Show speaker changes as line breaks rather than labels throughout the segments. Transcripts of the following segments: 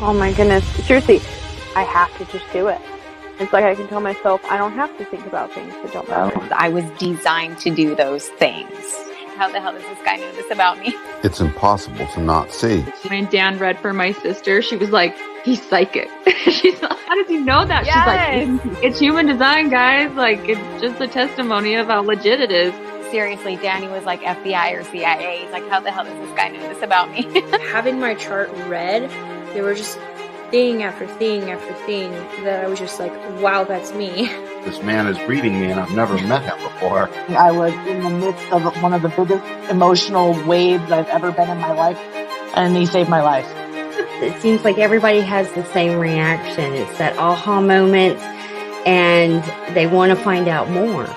Oh my goodness. Seriously, I have to just do it. It's like I can tell myself I don't have to think about things that don't matter.
I was designed to do those things. How the hell does this guy know this about me?
It's impossible to not see.
When Dan read for my sister, she was like, he's psychic. She's like, how did you know that?
Yes.
She's like, it's human design, guys. Like, it's just a testimony of how legit it is.
Seriously, Danny was like FBI or CIA. He's like, how the hell does this guy know this about me?
Having my chart read, there were just thing after thing after thing that I was just like, wow, that's me.
This man is reading me and I've never met him before.
I was in the midst of one of the biggest emotional waves I've ever been in my life, and he saved my life.
It seems like everybody has the same reaction. It's that aha moment, and they want to find out more.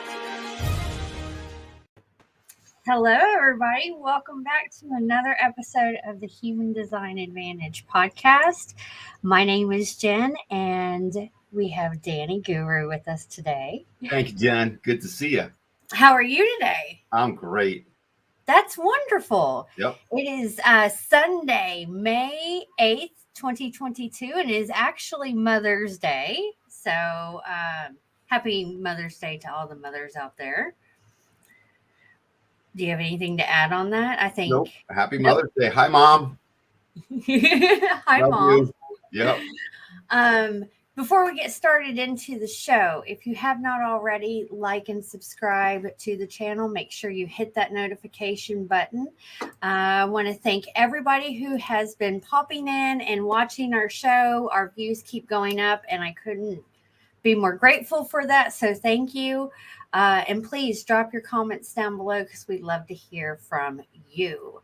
Hello, everybody. Welcome back to another episode of the Human Design Advantage podcast. My name is Jen, and we have Danny Guru with us today.
Thank you, Jen. Good to see you.
How are you today?
I'm great.
That's wonderful.
Yep.
It is Sunday, May 8th, 2022, and it is actually Mother's Day. So happy Mother's Day to all the mothers out there. Do you have anything to add on that? I think.
Nope. Happy Mother's Day. Hi, Mom.
Hi,
Love
Mom.
you. Yep.
Before we get started into the show, if you have not already, like and subscribe to the channel. Make sure you hit that notification button. I want to thank everybody who has been popping in and watching our show. Our views keep going up, and I couldn't be more grateful for that. So thank you. And please drop your comments down below because we'd love to hear from you.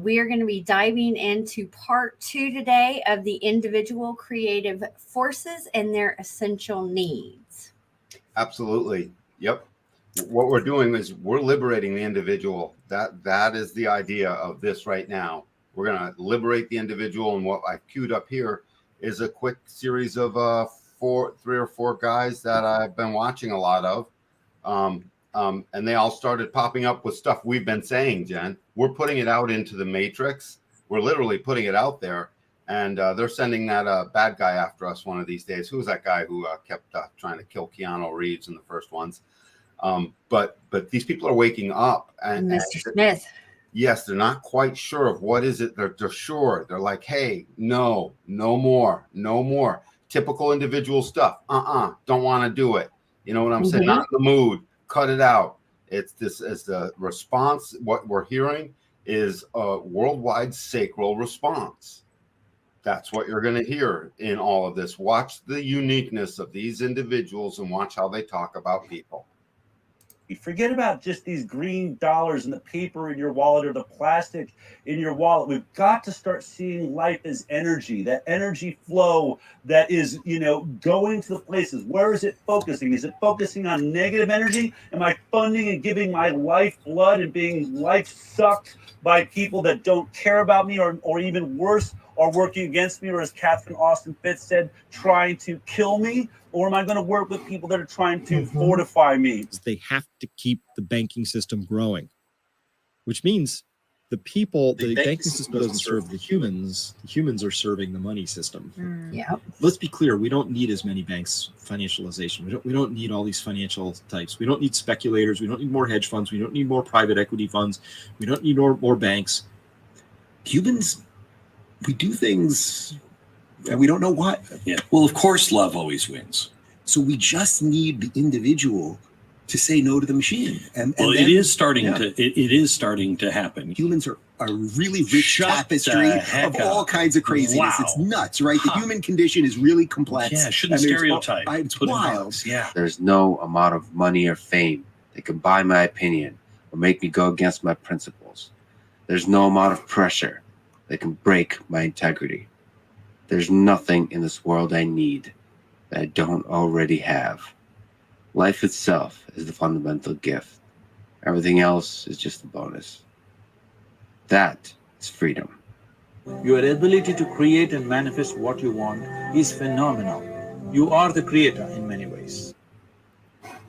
We are going to be diving into part 2 today of the individual creative forces and their essential needs.
Absolutely. Yep. What we're doing is we're liberating the individual. That is the idea of this right now. We're going to liberate the individual. And what I've queued up here is a quick series of 3 or 4 guys that I've been watching a lot of. And they all started popping up with stuff we've been saying, Jen. We're putting it out into the matrix. We're literally putting it out there. And they're sending that bad guy after us one of these days. Who was that guy who kept trying to kill Keanu Reeves in the first ones? But these people are waking up. And
Mr. Smith.
Yes, they're not quite sure of what is it. They're sure. They're like, hey, no more. Typical individual stuff. Don't want to do it. You know what I'm saying? Not in the mood. Cut it out. It's this as the response. What we're hearing is a worldwide sacral response. That's what you're going to hear in all of this. Watch the uniqueness of these individuals and watch how they talk about people.
Forget about just these green dollars and the paper in your wallet or the plastic in your wallet. We've got to start seeing life as energy, that energy flow that is, going to the places. Where is it focusing? Is it focusing on negative energy? Am I funding and giving my life blood and being life sucked by people that don't care about me or even worse, are working against me, or as Catherine Austin Fitz said, trying to kill me? Or am I going to work with people that are trying to fortify me?
They have to keep the banking system growing, which means the banking system doesn't serve the humans are serving the money system.
Yeah.
Let's be clear, we don't need as many banks, financialization. We don't need all these financial types. We don't need speculators. We don't need more hedge funds. We don't need more private equity funds. We don't need more banks. Humans, we do things and we don't know what.
Yeah. Well, of course, love always wins.
So we just need the individual to say no to the machine. And
well,
then,
it is starting to happen.
Humans are a really rich tapestry of all kinds of craziness. Wow. It's nuts, right? The human condition is really complex.
Yeah, shouldn't stereotype.
It's wild.
Yeah.
There's no amount of money or fame that can buy my opinion or make me go against my principles. There's no amount of pressure that can break my integrity. There's nothing in this world I need that I don't already have. Life itself is the fundamental gift. Everything else is just a bonus. That is freedom.
Your ability to create and manifest what you want is phenomenal. You are the creator in many ways.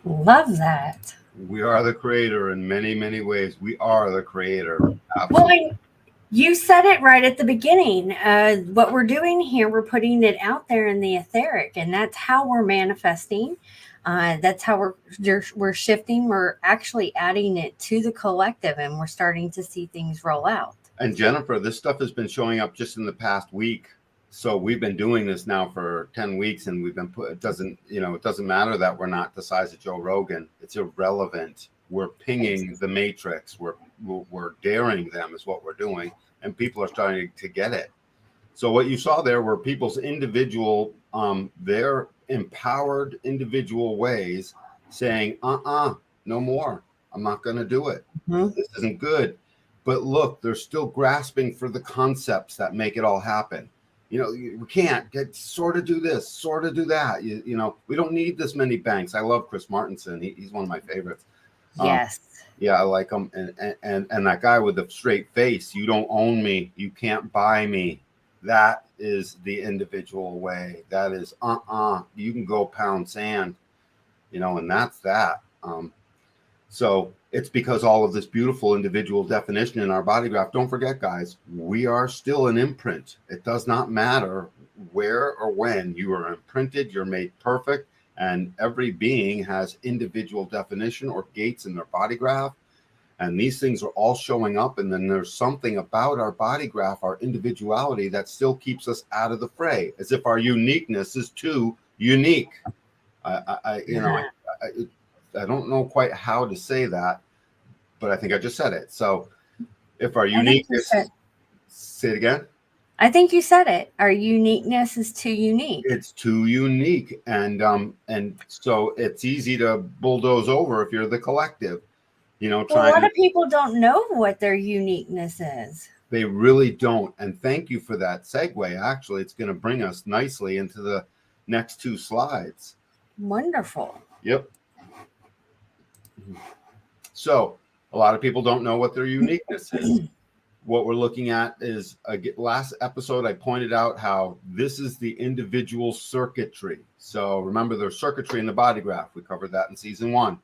Love that.
We are the creator in many, many ways. We are the creator.
Well, You said it right at the beginning. What we're doing here, we're putting it out there in the etheric, and that's how we're manifesting. That's how we're shifting. We're actually adding it to the collective, and we're starting to see things roll out.
And Jennifer, this stuff has been showing up just in the past week. So we've been doing this now for 10 weeks, and we've been it doesn't matter that we're not the size of Joe Rogan. It's irrelevant. We're pinging the matrix. We're daring them is what we're doing, and people are starting to get it. So what you saw there were people's individual, their empowered individual ways saying, no more. I'm not going to do it. Mm-hmm. This isn't good. But look, they're still grasping for the concepts that make it all happen. You know, we can't sort of do this, sort of do that. You know, we don't need this many banks. I love Chris Martinson. He's one of my favorites.
Yes.
Yeah, I like him. And that guy with the straight face, you don't own me. You can't buy me. That is the individual way. That is, you can go pound sand, you know, and that's that. So it's because all of this beautiful individual definition in our body graph. Don't forget, guys, we are still an imprint. It does not matter where or when you are imprinted, you're made perfect. And every being has individual definition or gates in their body graph. And these things are all showing up. And then there's something about our body graph, our individuality, that still keeps us out of the fray, as if our uniqueness is too unique. I don't know quite how to say that, but I think I just said it. So if our uniqueness, say it again.
I think you said it. Our uniqueness is too unique.
It's too unique. And so it's easy to bulldoze over if you're the collective, you know,
a lot of people don't know what their uniqueness is.
They really don't. And thank you for that segue. Actually, it's going to bring us nicely into the next two slides.
Wonderful.
Yep. So a lot of people don't know what their uniqueness is. What we're looking at is last episode, I pointed out how this is the individual circuitry. So remember, there's circuitry in the body graph. We covered that in season 1.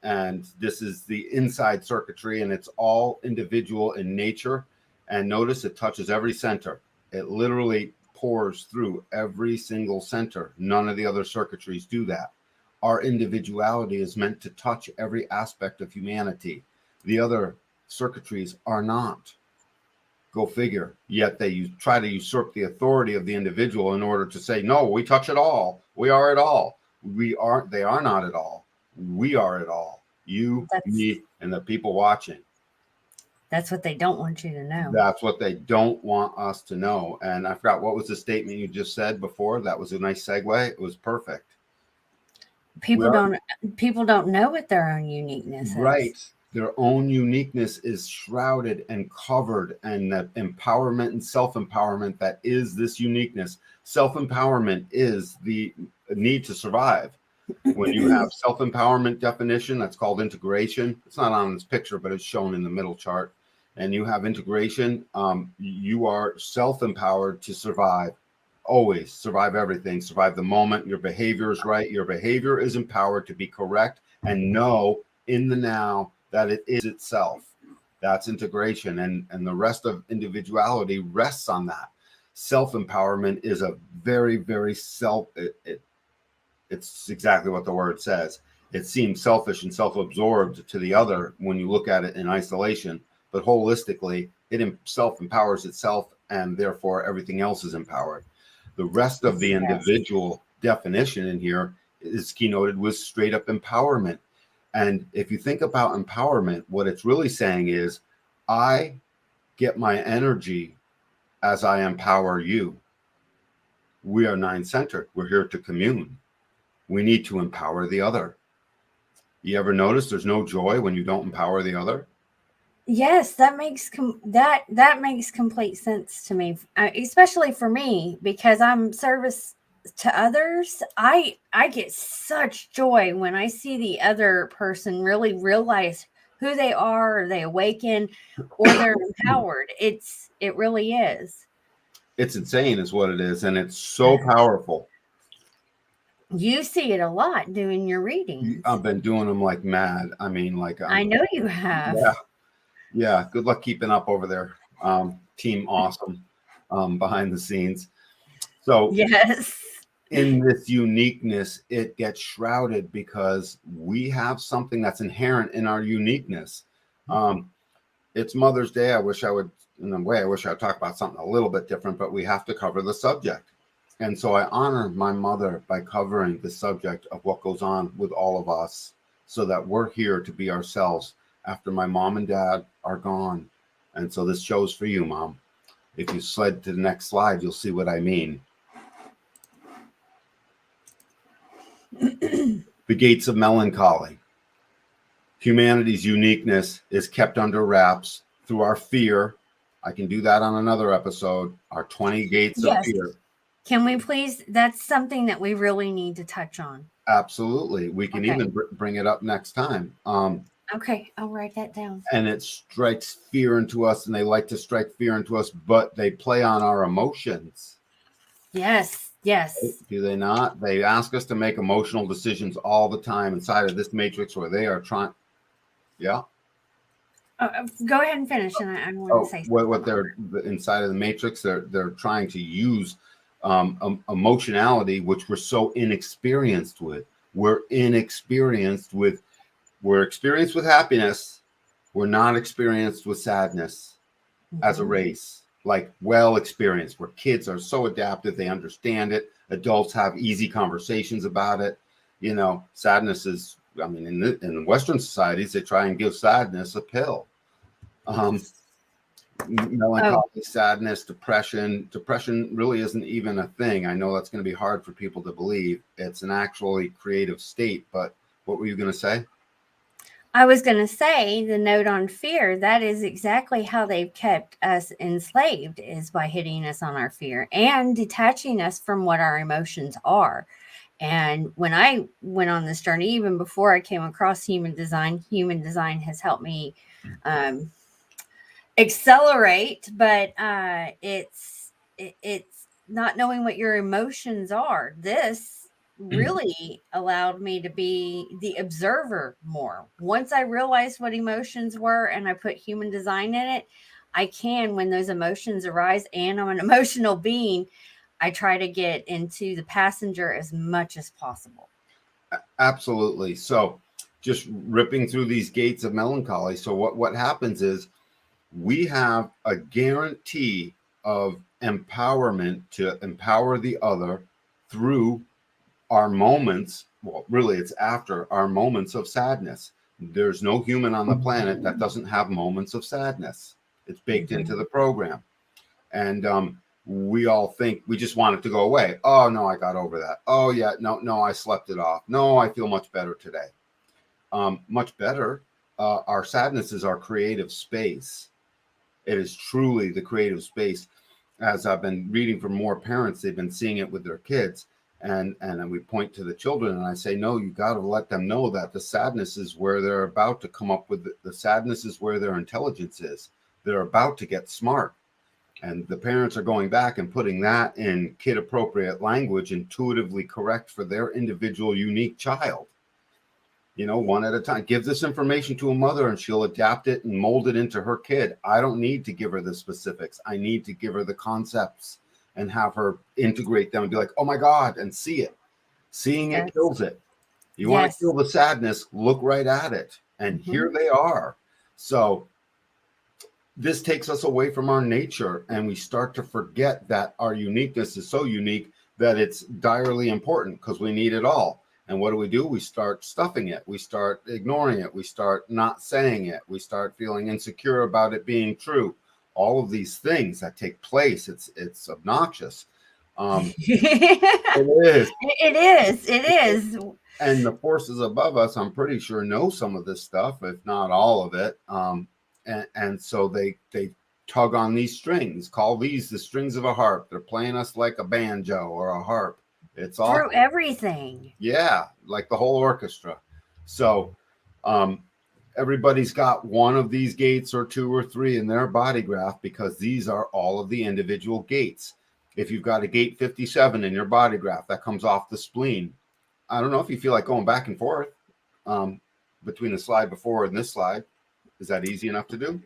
And this is the inside circuitry, and it's all individual in nature. And notice it touches every center. It literally pours through every single center. None of the other circuitries do that. Our individuality is meant to touch every aspect of humanity. The other circuitries are not. Go figure. Yet they try to usurp the authority of the individual in order to say, no, we touch it all. We are it all. They are not at all. We are it all. You, me, and the people watching.
That's what they don't want you to know.
That's what they don't want us to know. And I forgot, what was the statement you just said before? That was a nice segue. It was perfect.
People don't know what their own uniqueness is.
Right. Their own uniqueness is shrouded and covered, and that empowerment and self-empowerment that is this uniqueness. Self-empowerment is the need to survive. When you have self-empowerment definition, that's called integration. It's not on this picture, but it's shown in the middle chart. And you have integration. You are self-empowered to survive. Always survive everything. Survive the moment. Your behavior is right. Your behavior is empowered to be correct and know in the now that it is itself. That's integration. And the rest of individuality rests on that. Self-empowerment is a very, very it's exactly what the word says. It seems selfish and self-absorbed to the other when you look at it in isolation, but holistically, it self-empowers itself, and therefore everything else is empowered. The rest of the individual definition in here is keynoted with straight up empowerment. And if you think about empowerment, what it's really saying is, I get my energy as I empower you. We are nine-centered. We're here to commune. We need to empower the other. You ever notice there's no joy when you don't empower the other?
Yes, that makes that makes complete sense to me, especially for me, because I'm service to others. I get such joy when I see the other person really realize who they are, or they awaken, or they're empowered. It really is.
It's insane is what it is, and it's so powerful.
You see it a lot doing your readings.
I've been doing them like mad. I mean, like
I know you have.
Yeah. Good luck keeping up over there. Team Awesome behind the scenes. So
yes,
in this uniqueness, it gets shrouded because we have something that's inherent in our uniqueness. It's Mother's Day. I wish I would talk about something a little bit different, but we have to cover the subject. And so I honor my mother by covering the subject of what goes on with all of us so that we're here to be ourselves after my mom and dad are gone. And so this show's for you, Mom. If you slide to the next slide, you'll see what I mean. The gates of melancholy. Humanity's uniqueness is kept under wraps through our fear. I can do that on another episode. Our 20 gates of fear.
Can we please? That's something that we really need to touch on.
Absolutely. We can even bring it up next time.
Okay, I'll write that down.
And it strikes fear into us, and they like to strike fear into us, but they play on our emotions.
Yes.
Do they not? They ask us to make emotional decisions all the time inside of this matrix where they are trying. Yeah.
Go ahead and finish, and I want to say something.
What they're inside of the matrix, they're trying to use emotionality, which we're so inexperienced with. We're experienced with happiness. We're not experienced with sadness as a race. Like well experienced, where kids are so adaptive, they understand it. Adults have easy conversations about it. You know, sadness is, I mean, in Western societies, they try and give sadness a pill. Melancholy, sadness, depression. Depression really isn't even a thing. I know that's going to be hard for people to believe. It's an actually creative state. But what were you going to say?
I was going to say the note on fear, that is exactly how they've kept us enslaved, is by hitting us on our fear and detaching us from what our emotions are. And when I went on this journey, even before I came across human design has helped me accelerate, but it's not knowing what your emotions are. This really allowed me to be the observer more. Once I realized what emotions were and I put human design in it, I can, when those emotions arise, and I'm an emotional being, I try to get into the passenger as much as possible.
Absolutely. So just ripping through these gates of melancholy. So what happens is we have a guarantee of empowerment to empower the other through our moments. Well, really, it's after our moments of sadness. There's no human on the planet that doesn't have moments of sadness. It's baked into the program. And we all think we just want it to go away. Oh, no, I got over that. Oh, yeah, no, I slept it off. No, I feel much better today. Much better. Our sadness is our creative space. It is truly the creative space. As I've been reading from more parents, they've been seeing it with their kids. And we point to the children and I say, no, you got to let them know that the sadness is where they're about to come up with the sadness is where their intelligence is. They're about to get smart. And the parents are going back and putting that in kid appropriate language, intuitively correct for their individual unique child. You know, one at a time. Give this information to a mother and she'll adapt it and mold it into her kid. I don't need to give her the specifics. I need to give her the concepts and have her integrate them and be like, oh my God, and see it. Seeing it kills it. You want to feel the sadness, look right at it. And here they are. So this takes us away from our nature, and we start to forget that our uniqueness is so unique that it's direly important because we need it all. And what do? We start stuffing it. We start ignoring it. We start not saying it. We start feeling insecure about it being true. All of these things that take place, it's obnoxious. It is. And the forces above us, I'm pretty sure, know some of this stuff, if not all of it. And so they tug on these strings, call these the strings of a harp. They're playing us like a banjo or a harp. It's all
through everything.
Yeah, like the whole orchestra. So everybody's got one of these gates or two or three in their body graph because these are all of the individual gates. If you've got a gate 57 in your body graph, that comes off the spleen. I don't know if you feel like going back and forth between the slide before and this slide. Is that easy enough to do?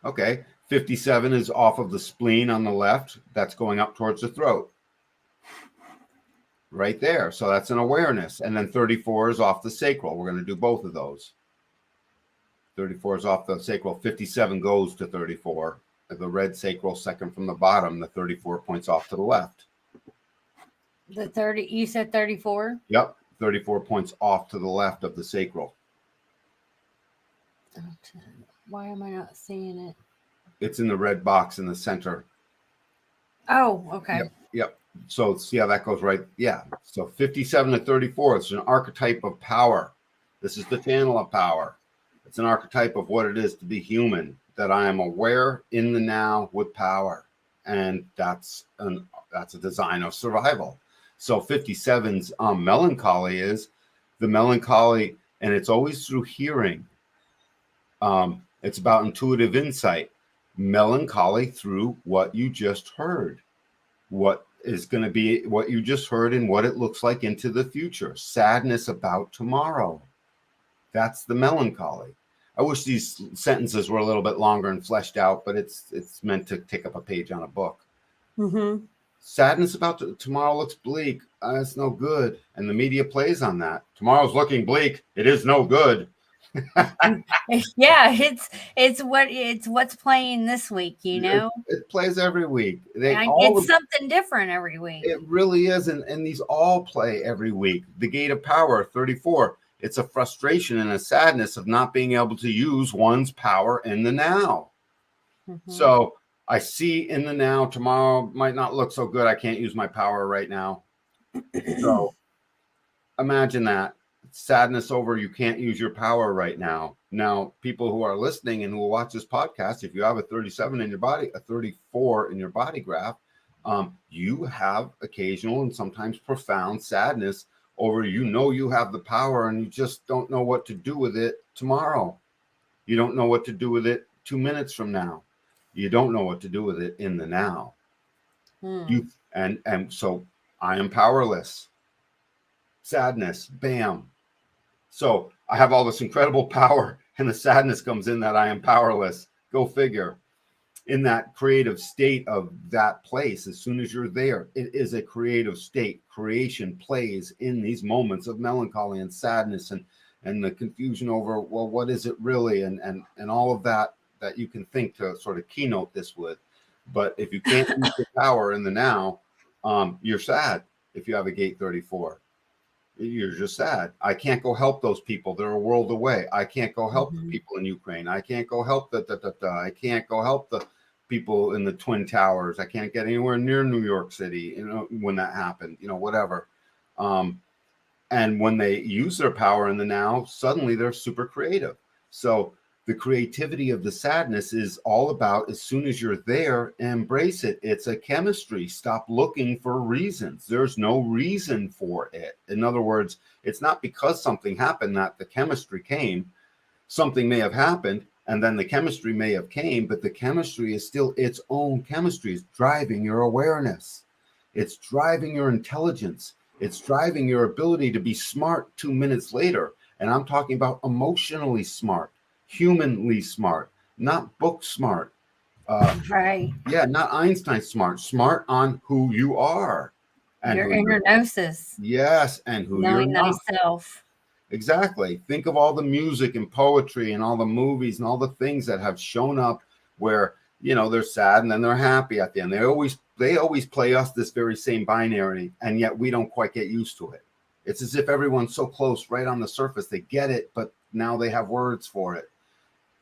Okay. 57 is off of the spleen on the left. That's going up towards the throat. Right there. So that's an awareness. And then 34 is off the sacral. We're going to do both of those. 34 is off the sacral. 57 goes to 34. The red sacral, second from the bottom. The 34 points off to the left.
The 30, you said 34?
Yep. 34 points off to the left of the sacral.
Why am I not seeing it?
It's in the red box in the center.
Oh, okay.
Yep. So see how that goes, right? Yeah. So 57 to 34, it's an archetype of power. This is the channel of power. It's an archetype of what it is to be human, that I am aware in the now with power. And that's a design of survival. So 57's melancholy is the melancholy, and it's always through hearing. It's about intuitive insight. Melancholy through what you just heard. What is going to be what you just heard and what it looks like into the future. Sadness about tomorrow. That's the melancholy. I wish these sentences were a little bit longer and fleshed out, but it's meant to take up a page on a book.
Mm-hmm.
Sadness about tomorrow looks bleak. It's no good. And the media plays on that. Tomorrow's looking bleak. It is no good.
Yeah, it's what's playing this week, you know.
It plays every week.
It's something different every week.
It really is, and these all play every week. The Gate of Power, 34. It's a frustration and a sadness of not being able to use one's power in the now. Mm-hmm. So I see in the now, tomorrow might not look so good. I can't use my power right now. So imagine that. Sadness over you can't use your power right now. Now, people who are listening and who will watch this podcast, if you have a 37 in your body, a 34 in your body graph, you have occasional and sometimes profound sadness over you have the power and you just don't know what to do with it tomorrow. You don't know what to do with it 2 minutes from now. You don't know what to do with it in the now. And so I am powerless. Sadness, bam. So I have all this incredible power and the sadness comes in that I am powerless. Go figure. In that creative state of that place, as soon as you're there, it is a creative state. Creation plays in these moments of melancholy and sadness and the confusion over, well, what is it really? And all of that you can think to sort of keynote this with. But if you can't use your power in the now, you're sad if you have a Gate 34. You're just sad. I can't go help those people. They're a world away. I can't go help the people in Ukraine. I can't go help I can't go help the people in the Twin Towers. I can't get anywhere near New York City, when that happened, whatever. And when they use their power in the now, suddenly they're super creative. So the creativity of the sadness is all about, as soon as you're there, embrace it. It's a chemistry. Stop looking for reasons. There's no reason for it. In other words, it's not because something happened that the chemistry came. Something may have happened and then the chemistry may have came, but the chemistry is still its own chemistry. It's driving your awareness. It's driving your intelligence. It's driving your ability to be smart 2 minutes later. And I'm talking about emotionally smart. Humanly smart, not book smart.
Right.
Yeah, not Einstein smart on who you are. And
your inner gnosis.
Yes, and who
knowing
you're not.
thyself.
Exactly. Think of all the music and poetry and all the movies and all the things that have shown up where, they're sad and then they're happy at the end. They always play us this very same binary, and yet we don't quite get used to it. It's as if everyone's so close right on the surface. They get it, but now they have words for it.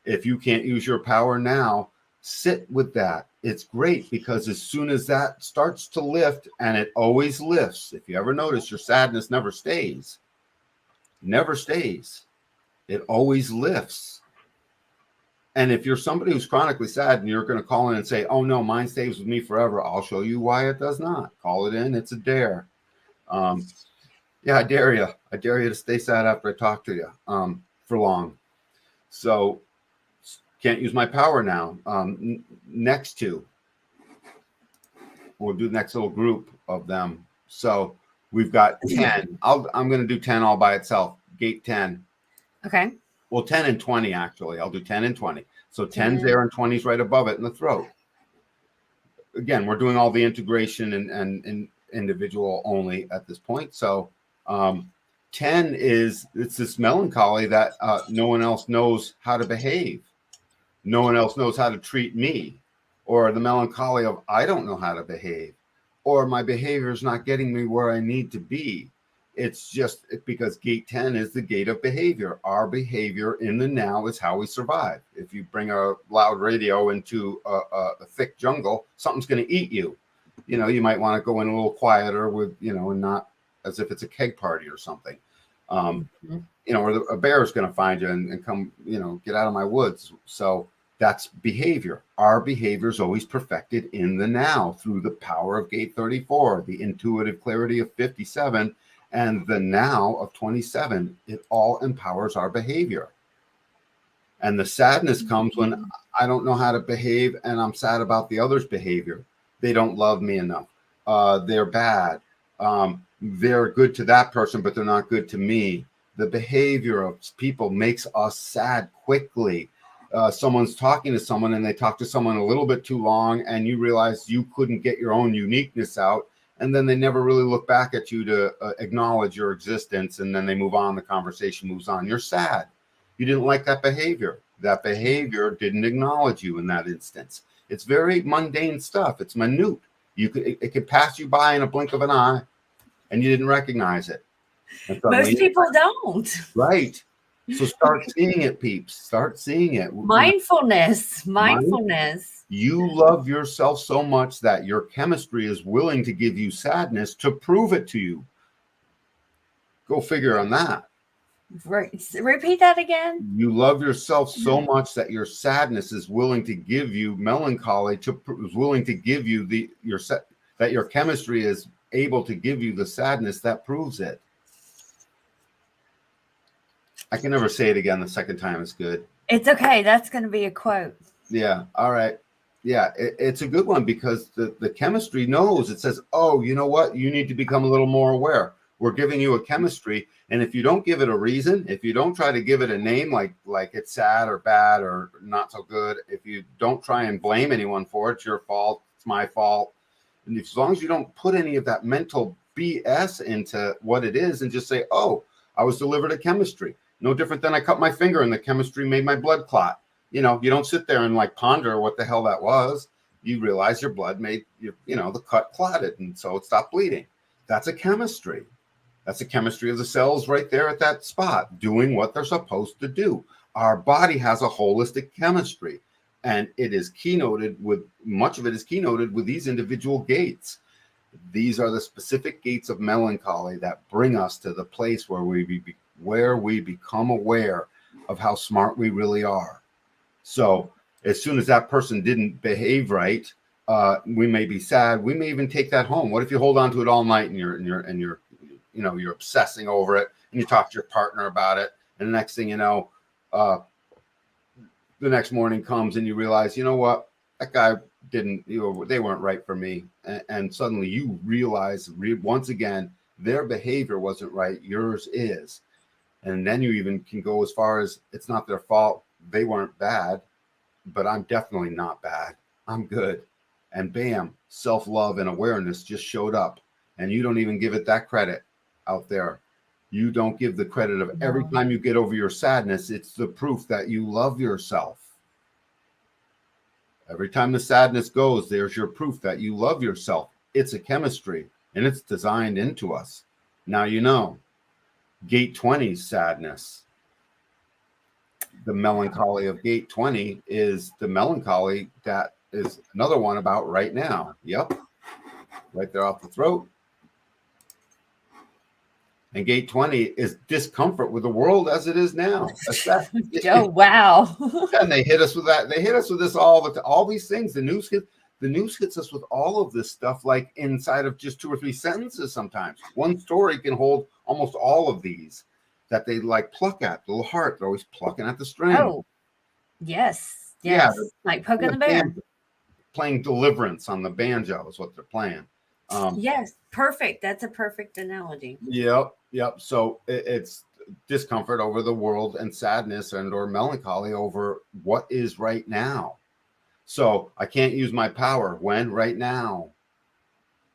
If you can't use your power now, sit with that. It's great because as soon as that starts to lift, and it always lifts, if you ever notice, your sadness never stays. Never stays. It always lifts. And if you're somebody who's chronically sad and you're going to call in and say, oh no, mine stays with me forever, I'll show you why it does not. Call it in. It's a dare. Yeah, I dare you. I dare you to stay sad after I talk to you for long. So can't use my power now. Next to, we'll do the next little group of them. So we've got 10. I'm going to do 10 all by itself. Gate 10.
Okay.
Well, 10 and 20, actually. I'll do 10 and 20. So 10's there and 20's right above it in the throat. Again, we're doing all the integration and individual only at this point. So 10 it's this melancholy that no one else knows how to behave. No one else knows how to treat me. Or the melancholy of I don't know how to behave. Or my behavior is not getting me where I need to be. It's just because gate 10 is the gate of behavior. Our behavior in the now is how we survive. If you bring a loud radio into a thick jungle, something's going to eat you. You know, you might want to go in a little quieter with, you know, and not as if it's a keg party or something. You know, or a bear is going to find you and come, you know, get out of my woods. So that's behavior. Our behavior is always perfected in the now through the power of gate 34, the intuitive clarity of 57, and the now of 27. It all empowers our behavior. And the sadness comes when I don't know how to behave and I'm sad about the other's behavior. They don't love me enough. They're bad. They're good to that person, but they're not good to me. The behavior of people makes us sad quickly. Someone's talking to someone and they talk to someone a little bit too long and you realize you couldn't get your own uniqueness out. And then they never really look back at you to acknowledge your existence. And then they move on. The conversation moves on. You're sad. You didn't like that behavior. That behavior didn't acknowledge you in that instance. It's very mundane stuff. It's minute. It could pass you by in a blink of an eye and you didn't recognize it.
Most people don't.
Right. So start seeing it, peeps. Start seeing it.
Mindfulness.
You love yourself so much that your chemistry is willing to give you sadness to prove it to you. Go figure on that.
Repeat that again.
You love yourself so much that your sadness is willing to give you melancholy, is willing to give you that your chemistry is able to give you the sadness that proves it. I can never say it again. The second time is good.
It's okay. That's going to be a quote.
Yeah. All right. Yeah. It's a good one because the chemistry knows. It says, oh, you know what? You need to become a little more aware. We're giving you a chemistry. And if you don't give it a reason, if you don't try to give it a name like it's sad or bad or not so good, if you don't try and blame anyone for it, it's your fault, it's my fault. And as long as you don't put any of that mental BS into what it is and just say, oh, I was delivered a chemistry. No different than I cut my finger and the chemistry made my blood clot. You know, you don't sit there and like ponder what the hell that was. You realize your blood made, you know, the cut clotted and so it stopped bleeding. That's a chemistry. That's the chemistry of the cells right there at that spot, doing what they're supposed to do. Our body has a holistic chemistry, and it is keynoted with, much of it is keynoted with these individual gates. These are the specific gates of melancholy that bring us to the place where we become aware of how smart we really are. So as soon as that person didn't behave right, we may be sad. We may even take that home. What if you hold on to it all night and you're you know, you're obsessing over it and you talk to your partner about it. And the next thing you know, the next morning comes and you realize, you know what, that guy didn't, they weren't right for me. And suddenly you realize once again, their behavior wasn't right. Yours is. And then you even can go as far as it's not their fault. They weren't bad, but I'm definitely not bad. I'm good. And bam, self-love and awareness just showed up. And you don't even give it that credit out there. You don't give the credit of every time you get over your sadness. It's the proof that you love yourself. Every time the sadness goes, there's your proof that you love yourself. It's a chemistry and it's designed into us. Now, you know, gate 20's sadness. The melancholy of gate 20 is the melancholy that is another one about right now. Yep. Right there off the throat. And gate 20 is discomfort with the world as it is now.
Oh, wow.
And they hit us with that. They hit us with this all these things. The news hits us with all of this stuff like inside of just 2 or 3 sentences sometimes. One story can hold almost all of these that they like pluck at. The little heart, they're always plucking at the string.
Oh, yes. Yeah, like poking the bear.
Playing Deliverance on the banjo is what they're playing.
Yes, perfect. That's a perfect analogy.
Yep. So it's discomfort over the world and sadness and or melancholy over what is right now. So I can't use my power. When? Right now.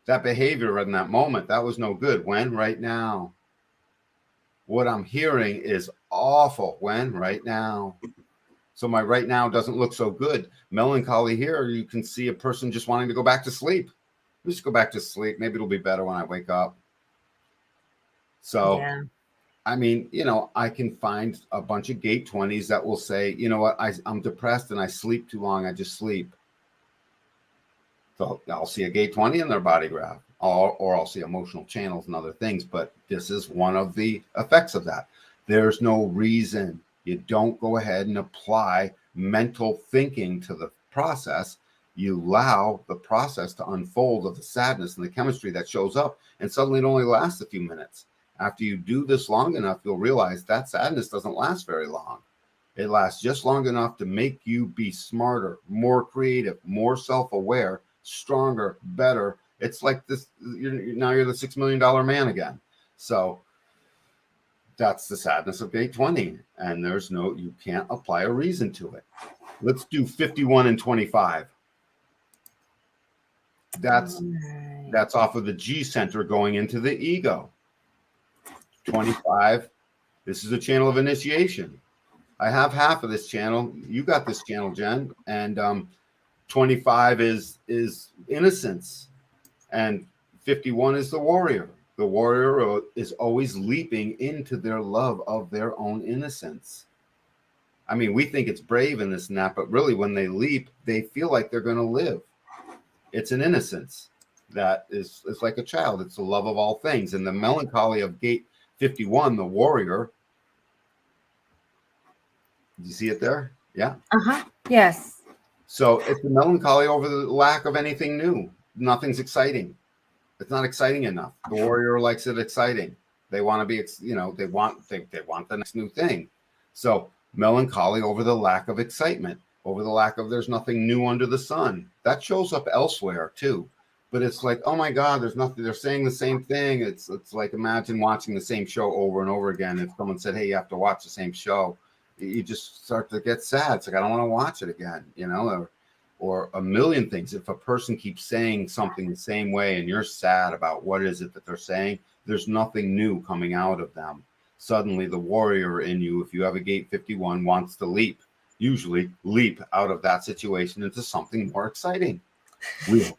That behavior in that moment, that was no good. When? Right now. What I'm hearing is awful. When? Right now. So my right now doesn't look so good. Melancholy here, you can see a person just wanting to go back to sleep. Just go back to sleep. Maybe it'll be better when I wake up. So,
Yeah.
I mean, you know, I can find a bunch of gate 20s that will say, you know what, I'm depressed and I sleep too long. I just sleep. So I'll see a gate 20 in their body graph, or I'll see emotional channels and other things. But this is one of the effects of that. There's no reason you don't go ahead and apply mental thinking to the process. You allow the process to unfold of the sadness and the chemistry that shows up, and suddenly it only lasts a few minutes. After you do this long enough, you'll realize that sadness doesn't last very long. It lasts just long enough to make you be smarter, more creative, more self-aware, stronger, better. It's like this, now you're the $6 million man again. So that's the sadness of gate 20. And you can't apply a reason to it. Let's do 51 and 25. That's off of the G center going into the ego. 25, this is a channel of initiation. I have half of this channel. You got this channel, Jen. And 25 is innocence. And 51 is the warrior. The warrior is always leaping into their love of their own innocence. I mean, we think it's brave in this and that, but really when they leap, they feel like they're going to live. It's an innocence that is like a child. It's the love of all things. And the melancholy of gate 51, the warrior. Do you see it there? Yeah.
Yes.
So it's the melancholy over the lack of anything new. Nothing's exciting. It's not exciting enough. The warrior likes it exciting. They want to be, they want the next new thing. So melancholy over the lack of excitement, over the lack of there's nothing new under the sun. That shows up elsewhere too. But it's like, oh my God, there's nothing. They're saying the same thing. It's like, imagine watching the same show over and over again. If someone said, hey, you have to watch the same show, you just start to get sad. It's like, I don't want to watch it again, or a million things. If a person keeps saying something the same way and you're sad about what is it that they're saying, there's nothing new coming out of them. Suddenly the warrior in you, if you have a gate 51, wants to usually leap out of that situation into something more exciting. We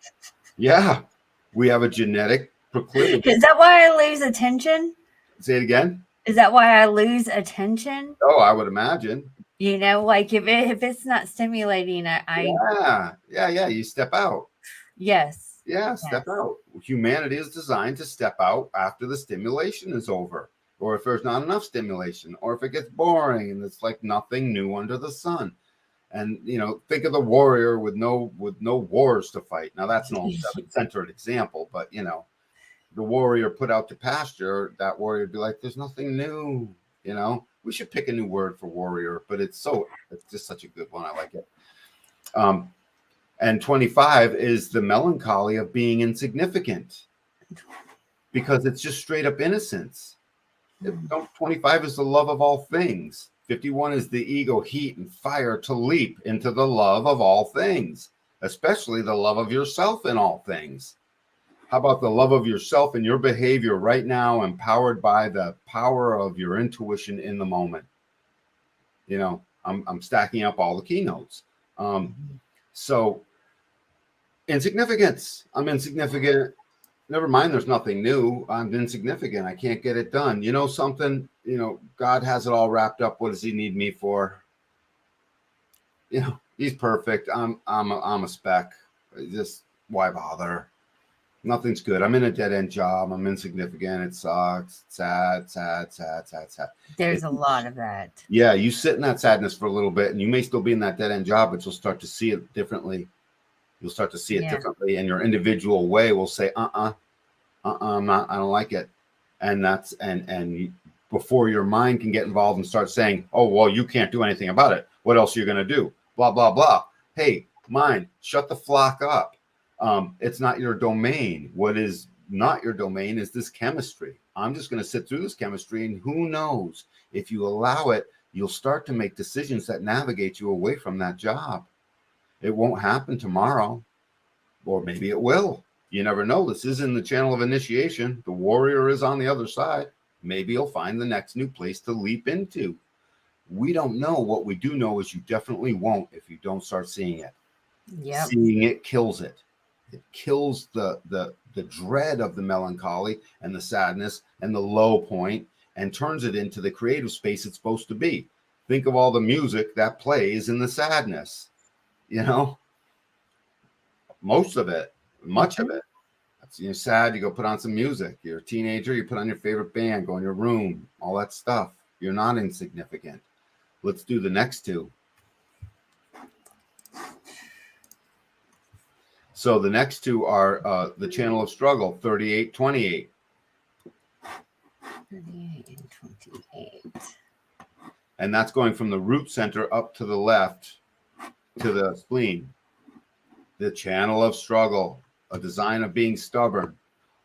have a genetic proclivity.
Is that why I lose attention?
Say it again.
Is that why I lose attention?
Oh, I would imagine.
Like if it's not stimulating,
You step out.
Yes.
Yeah, step out. Humanity is designed to step out after the stimulation is over, or if there's not enough stimulation, or if it gets boring and it's like nothing new under the sun. And think of the warrior with no wars to fight. Now that's an old centered example, but the warrior put out to pasture, that warrior would be like, there's nothing new. We should pick a new word for warrior, but it's just such a good one. I like it. And 25 is the melancholy of being insignificant, because it's just straight up innocence. 25 is the love of all things. 51 is the ego heat and fire to leap into the love of all things, especially the love of yourself in all things. How about the love of yourself and your behavior right now, empowered by the power of your intuition in the moment? I'm stacking up all the keynotes. So insignificance. I'm insignificant. Never mind, there's nothing new. I'm insignificant. I can't get it done. Something, God has it all wrapped up. What does he need me for? He's perfect. I'm a speck. Just why bother? Nothing's good. I'm in a dead-end job. I'm insignificant. It sucks. Sad.
There's a lot of that.
Yeah, you sit in that sadness for a little bit, and you may still be in that dead-end job, but you'll start to see it differently. You'll start to see it differently, and your individual way will say, I'm not, I don't like it. And that's, and before your mind can get involved and start saying, oh, well, you can't do anything about it. What else are you going to do? Blah, blah, blah. Hey, mind, shut the flock up. It's not your domain. What is not your domain is this chemistry. I'm just going to sit through this chemistry, and who knows, if you allow it, you'll start to make decisions that navigate you away from that job. It won't happen tomorrow, or maybe it will. You never know. This is in the channel of initiation. The warrior is on the other side. Maybe you'll find the next new place to leap into. We don't know. What we do know is you definitely won't if you don't start seeing it.
Yep.
Seeing it kills it. It kills the dread of the melancholy and the sadness and the low point, and turns it into the creative space it's supposed to be. Think of all the music that plays in the sadness. You know, most of it, much of it. You're sad, you go put on some music. You're a teenager, you put on your favorite band, go in your room, all that stuff. You're not insignificant. Let's do the next two. So the next two are the channel of struggle, 3828.
38 and 28.
And that's going from the root center up to the left to the spleen. The channel of struggle, a design of being stubborn.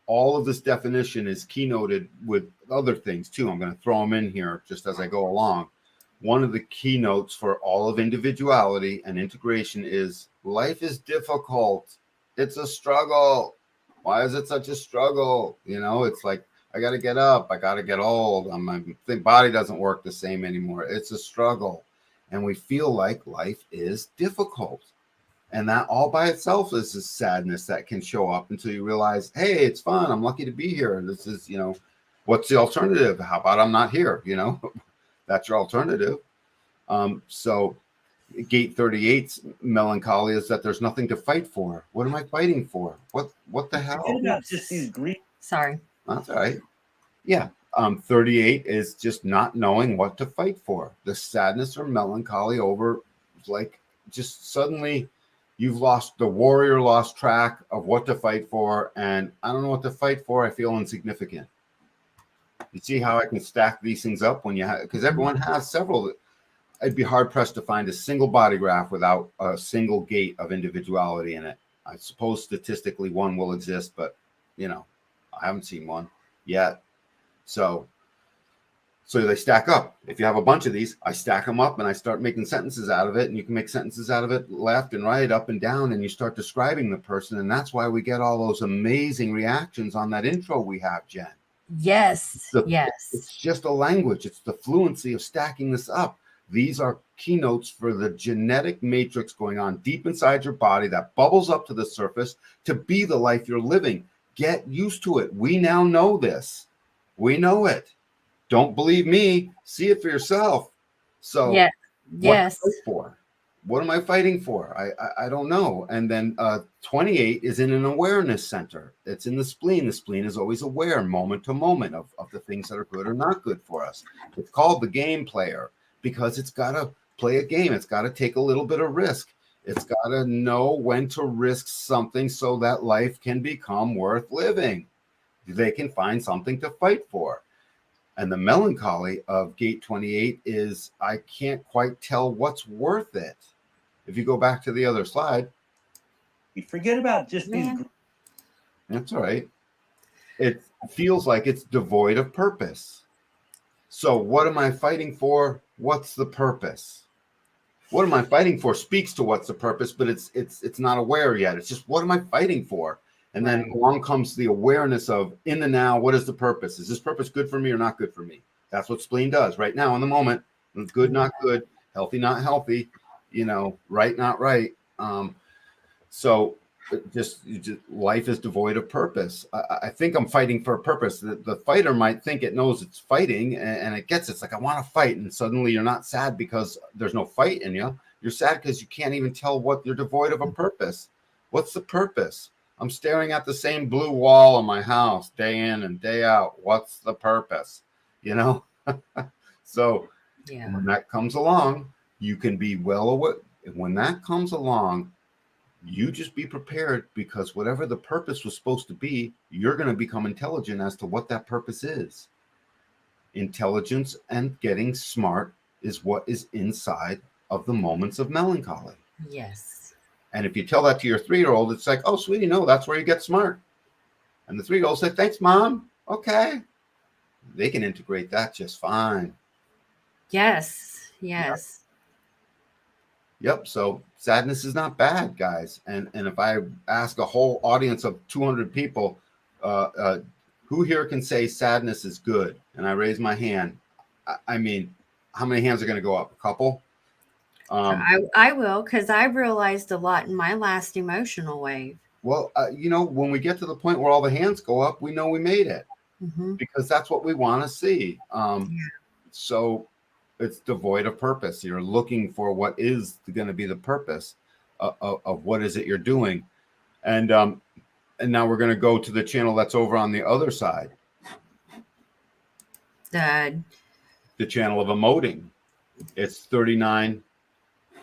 All of this definition is keynoted with other things too. I'm going to throw them in here just as I go along. One of the keynotes for all of individuality and integration is life is difficult. It's a struggle. Why is it such a struggle? You know, it's like, I got to get up. I got to get old. My body doesn't work the same anymore. It's a struggle. And we feel like life is difficult. And that all by itself is a sadness that can show up until you realize, hey, it's fun. I'm lucky to be here. This is, you know, what's the alternative? How about I'm not here? You know, that's your alternative. So Gate 38's melancholy is that there's nothing to fight for. What am I fighting for? What the hell?
About just these green.
Sorry.
That's all right. Yeah. 38 is just not knowing what to fight for. The sadness or melancholy over, like, just suddenly you've lost, the warrior lost track of what to fight for. And I don't know what to fight for. I feel insignificant. You see how I can stack these things up when you have, because everyone has several. I'd be hard pressed to find a single body graph without a single gate of individuality in it. I suppose statistically one will exist, but you know, I haven't seen one yet. So they stack up. If you have a bunch of these, I stack them up and I start making sentences out of it. And you can make sentences out of it left and right, up and down, and you start describing the person. And that's why we get all those amazing reactions on that intro we have, Jen.
Yes. Yes.
It's just a language. It's the fluency of stacking this up. These are keynotes for the genetic matrix going on deep inside your body that bubbles up to the surface to be the life you're living. Get used to it. We now know this. We know it. Don't believe me. See it for yourself. So
yes.
What am I fighting for? What am I fighting for? I don't know. And then 28 is in an awareness center. It's in the spleen. The spleen is always aware moment to moment of the things that are good or not good for us. It's called the game player because it's got to play a game. It's got to take a little bit of risk. It's got to know when to risk something so that life can become worth living. They can find something to fight for. And the melancholy of Gate 28 is I can't quite tell what's worth it. If you go back to the other slide.
You forget about just these.
That's all right. It feels like it's devoid of purpose. So what am I fighting for? What's the purpose? What am I fighting for speaks to what's the purpose, but it's not aware yet. It's just, what am I fighting for? And then along comes the awareness of in the now, what is the purpose? Is this purpose good for me or not good for me? That's what spleen does right now in the moment. Good, not good, healthy, not healthy, you know, right, not right. So just life is devoid of purpose. I think I'm fighting for a purpose. The fighter might think it knows it's fighting and it gets, it's like, I want to fight. And suddenly you're not sad because there's no fight in you. You're sad because you can't even tell what you're devoid of a purpose. What's the purpose? I'm staring at the same blue wall in my house day in and day out. What's the purpose? You know? So when that comes along, you can be well aware. When that comes along, you just be prepared because whatever the purpose was supposed to be, you're going to become intelligent as to what that purpose is. Intelligence and getting smart is what is inside of the moments of melancholy.
Yes.
And if you tell that to your 3-year-old, it's like, oh, sweetie, no, that's where you get smart. And the 3-year-old said, thanks, Mom. Okay. they can integrate that just fine.
Yes. Yes.
Yep. So sadness is not bad, guys. And if I ask a whole audience of 200 people, who here can say sadness is good? And I raise my hand. I mean, how many hands are going to go up? A couple?
I will, because I realized a lot in my last emotional wave.
Well, when we get to the point where all the hands go up, we know we made it, because that's what we want to see. So it's devoid of purpose. You're looking for what is going to be the purpose of what is it you're doing. And now we're going to go to the channel that's over on the other side. The channel of emoting. It's 39.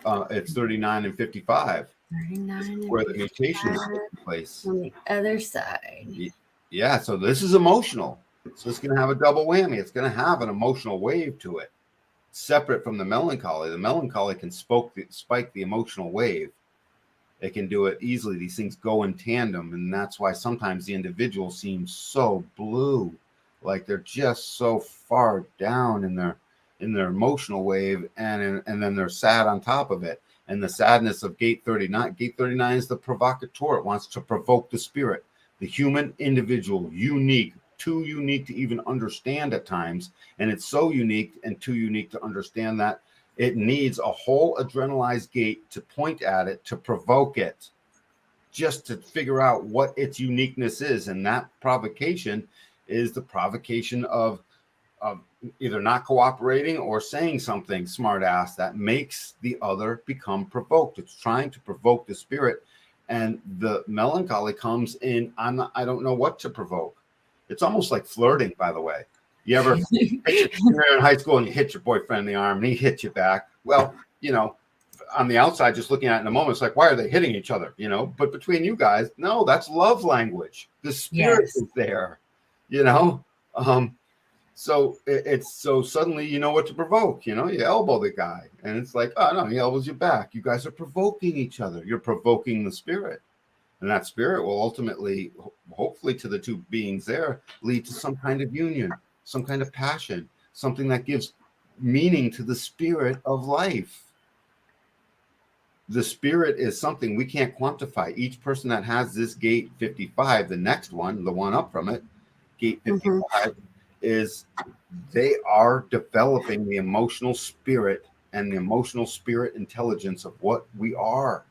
It's 39 and 55.
39
where the mutation is taking place.
On the other side.
Yeah, so this is emotional. So it's going to have a double whammy. It's going to have an emotional wave to it, separate from the melancholy. The melancholy can spike the emotional wave. It can do it easily. These things go in tandem, and that's why sometimes the individual seems so blue, like they're just so far down in their emotional wave, and then they're sad on top of it. And the sadness of Gate 39. Gate 39 is the provocateur. It wants to provoke the spirit, the human individual, unique, too unique to even understand at times. And it's so unique and too unique to understand that it needs a whole adrenalized gate to point at it, to provoke it, just to figure out what its uniqueness is. And that provocation is the provocation of either not cooperating or saying something smart ass that makes the other become provoked. It's trying to provoke the spirit, and the melancholy comes in. I don't know what to provoke. It's almost like flirting, by the way. You ever you're in high school and you hit your boyfriend in the arm and he hits you back? Well, on the outside, just looking at it in a moment, it's like, why are they hitting each other? But between you guys, no, that's love language. The spirit is there, So so suddenly you know what to provoke. You elbow the guy, and it's like, oh no, he elbows you back. You guys are provoking each other. You're provoking the spirit, and that spirit will ultimately, hopefully, to the two beings there, lead to some kind of union, some kind of passion, something that gives meaning to the spirit of life. The spirit is something we can't quantify. Each person that has this Gate 55, the next one, the one up from it, Gate 55. Is they are developing the emotional spirit and the emotional spirit intelligence of what we are.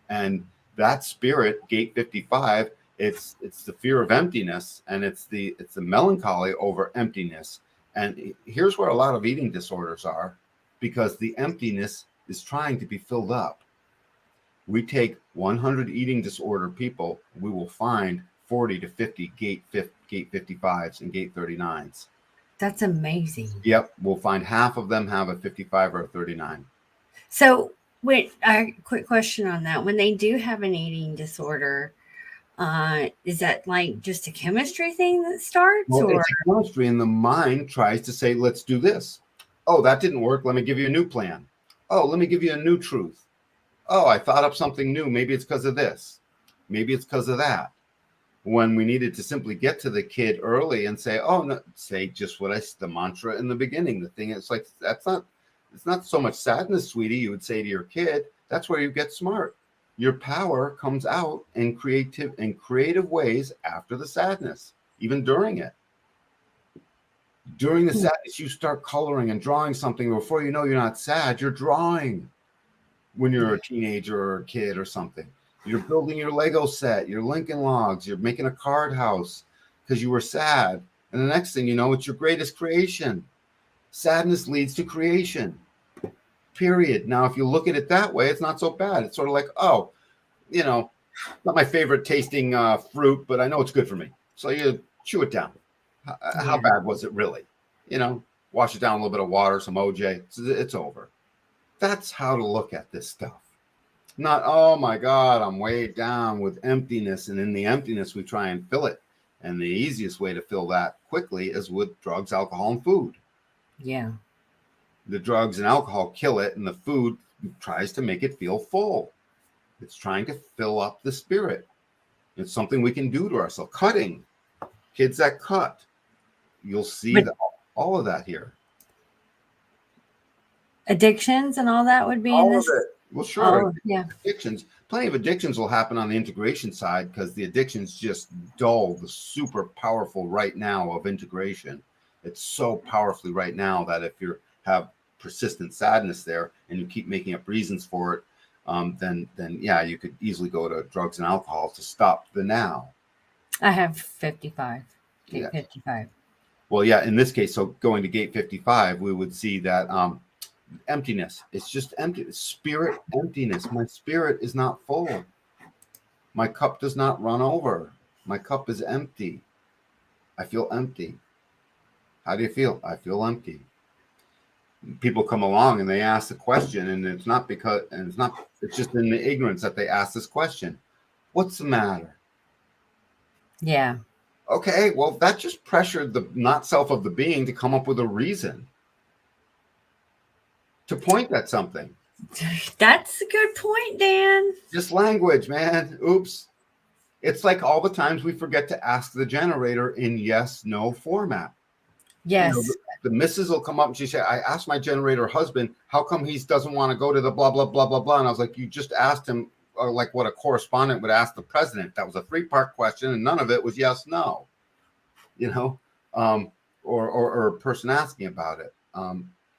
And that spirit, Gate 55, it's the fear of emptiness, and it's the melancholy over emptiness. And here's where a lot of eating disorders are, because the emptiness is trying to be filled up. We take 100 eating disorder people, we will find 40 to 50 Gate 55s and Gate 39s.
That's amazing.
Yep. We'll find half of them have a 55 or a 39.
So wait, a quick question on that. When they do have an eating disorder, is that like just a chemistry thing that starts?
Well,
or?
It's a chemistry, and the mind tries to say, let's do this. Oh, that didn't work. Let me give you a new plan. Oh, let me give you a new truth. Oh, I thought up something new. Maybe it's because of this. Maybe it's because of that. When we needed to simply get to the kid early and say, oh, no, say just the mantra in the beginning, the thing, it's like, it's not so much sadness, sweetie, you would say to your kid. That's where you get smart. Your power comes out in creative ways after the sadness, even during it. During the sadness, you start coloring and drawing something. Before you know, you're not sad, you're drawing when you're a teenager or a kid or something. You're building your Lego set, your Lincoln Logs, you're making a card house because you were sad. And the next thing you know, it's your greatest creation. Sadness leads to creation, period. Now, if you look at it that way, it's not so bad. It's sort of like, oh, not my favorite tasting fruit, but I know it's good for me. So you chew it down. How bad was it really? Wash it down, a little bit of water, some OJ. It's over. That's how to look at this stuff. Not, oh my God, I'm way down with emptiness. And in the emptiness, we try and fill it. And the easiest way to fill that quickly is with drugs, alcohol, and food.
Yeah.
The drugs and alcohol kill it, and the food tries to make it feel full. It's trying to fill up the spirit. It's something we can do to ourselves. Cutting. Kids that cut. you'll see
But-
that, all of that here.
Addictions and all that would be in
All
this.
of it. Well, sure.
Oh, yeah.
Addictions. Plenty of addictions will happen on the integration side because the addictions just dull the super powerful right now of integration. It's so powerfully right now that if you have persistent sadness there and you keep making up reasons for it, then yeah, you could easily go to drugs and alcohol to stop the now.
I have 55. Gate
Yeah.
55.
Well, yeah, in this case, so going to gate 55, we would see that emptiness. It's just empty. Spirit emptiness. My spirit is not full. My cup does not run over. My cup is empty. I feel empty. How do you feel? I feel empty. People come along and they ask the question, and it's just in the ignorance that they ask this question. What's the matter?
Yeah.
Okay, well, that just pressured the not self of the being to come up with a reason to point at something.
That's a good point, Dan.
Just language, man. Oops. It's like all the times we forget to ask the generator in yes, no format.
Yes.
You know, the missus will come up and she say, I asked my generator husband, how come he doesn't want to go to the blah, blah, blah, blah, blah. And I was like, you just asked him like what a correspondent would ask the president. That was a 3-part question and none of it was yes, no, you know, or a person asking about it.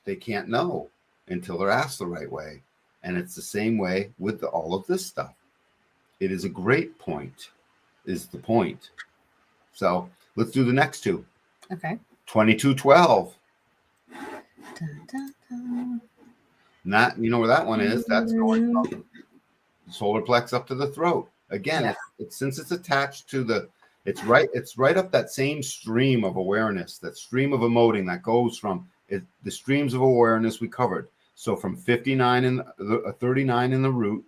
They can't know until they're asked the right way. And it's the same way with all of this stuff. It is a great point, is the point. So let's do the next two.
Okay.
2212.
Dun, dun, dun.
And that, you know where that one is? That's going from the solar plex up to the throat. Again,
Yeah.
it's since it's attached to the, it's right up that same stream of awareness, that stream of emoting that goes from the streams of awareness we covered. So from 59 and 39 in the root,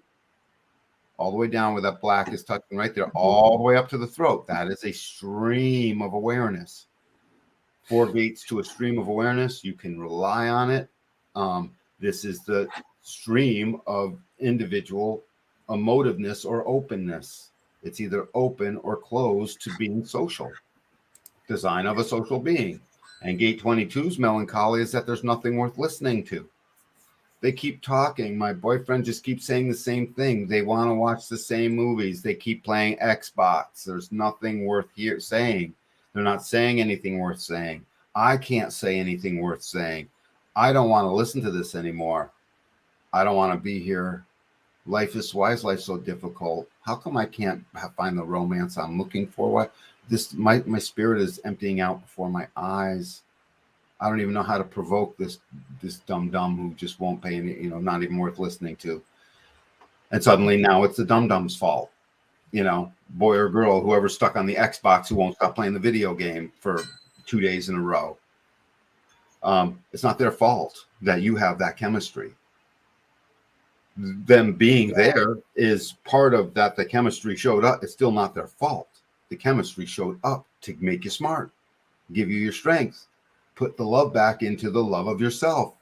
all the way down where that black is touching right there, all the way up to the throat. That is a stream of awareness. 4 gates to a stream of awareness. You can rely on it. This is the stream of individual emotiveness or openness. It's either open or closed to being social. Design of a social being. And gate 22's melancholy is that there's nothing worth listening to. They keep talking. My boyfriend just keeps saying the same thing. They want to watch the same movies. They keep playing Xbox. There's nothing worth saying. They're not saying anything worth saying. I can't say anything worth saying. I don't want to listen to this anymore. I don't want to be here. Life is why is life so difficult? How come I can't find the romance I'm looking for? What my spirit is emptying out before my eyes. I don't even know how to provoke this dumb who just won't pay any, not even worth listening to. And suddenly now it's the dum's fault. Boy or girl, whoever's stuck on the Xbox who won't stop playing the video game for 2 days in a row. It's not their fault that you have that chemistry. Them being there is part of that. The chemistry showed up. It's still not their fault. The chemistry showed up to make you smart, give you your strength, put the love back into the love of yourself.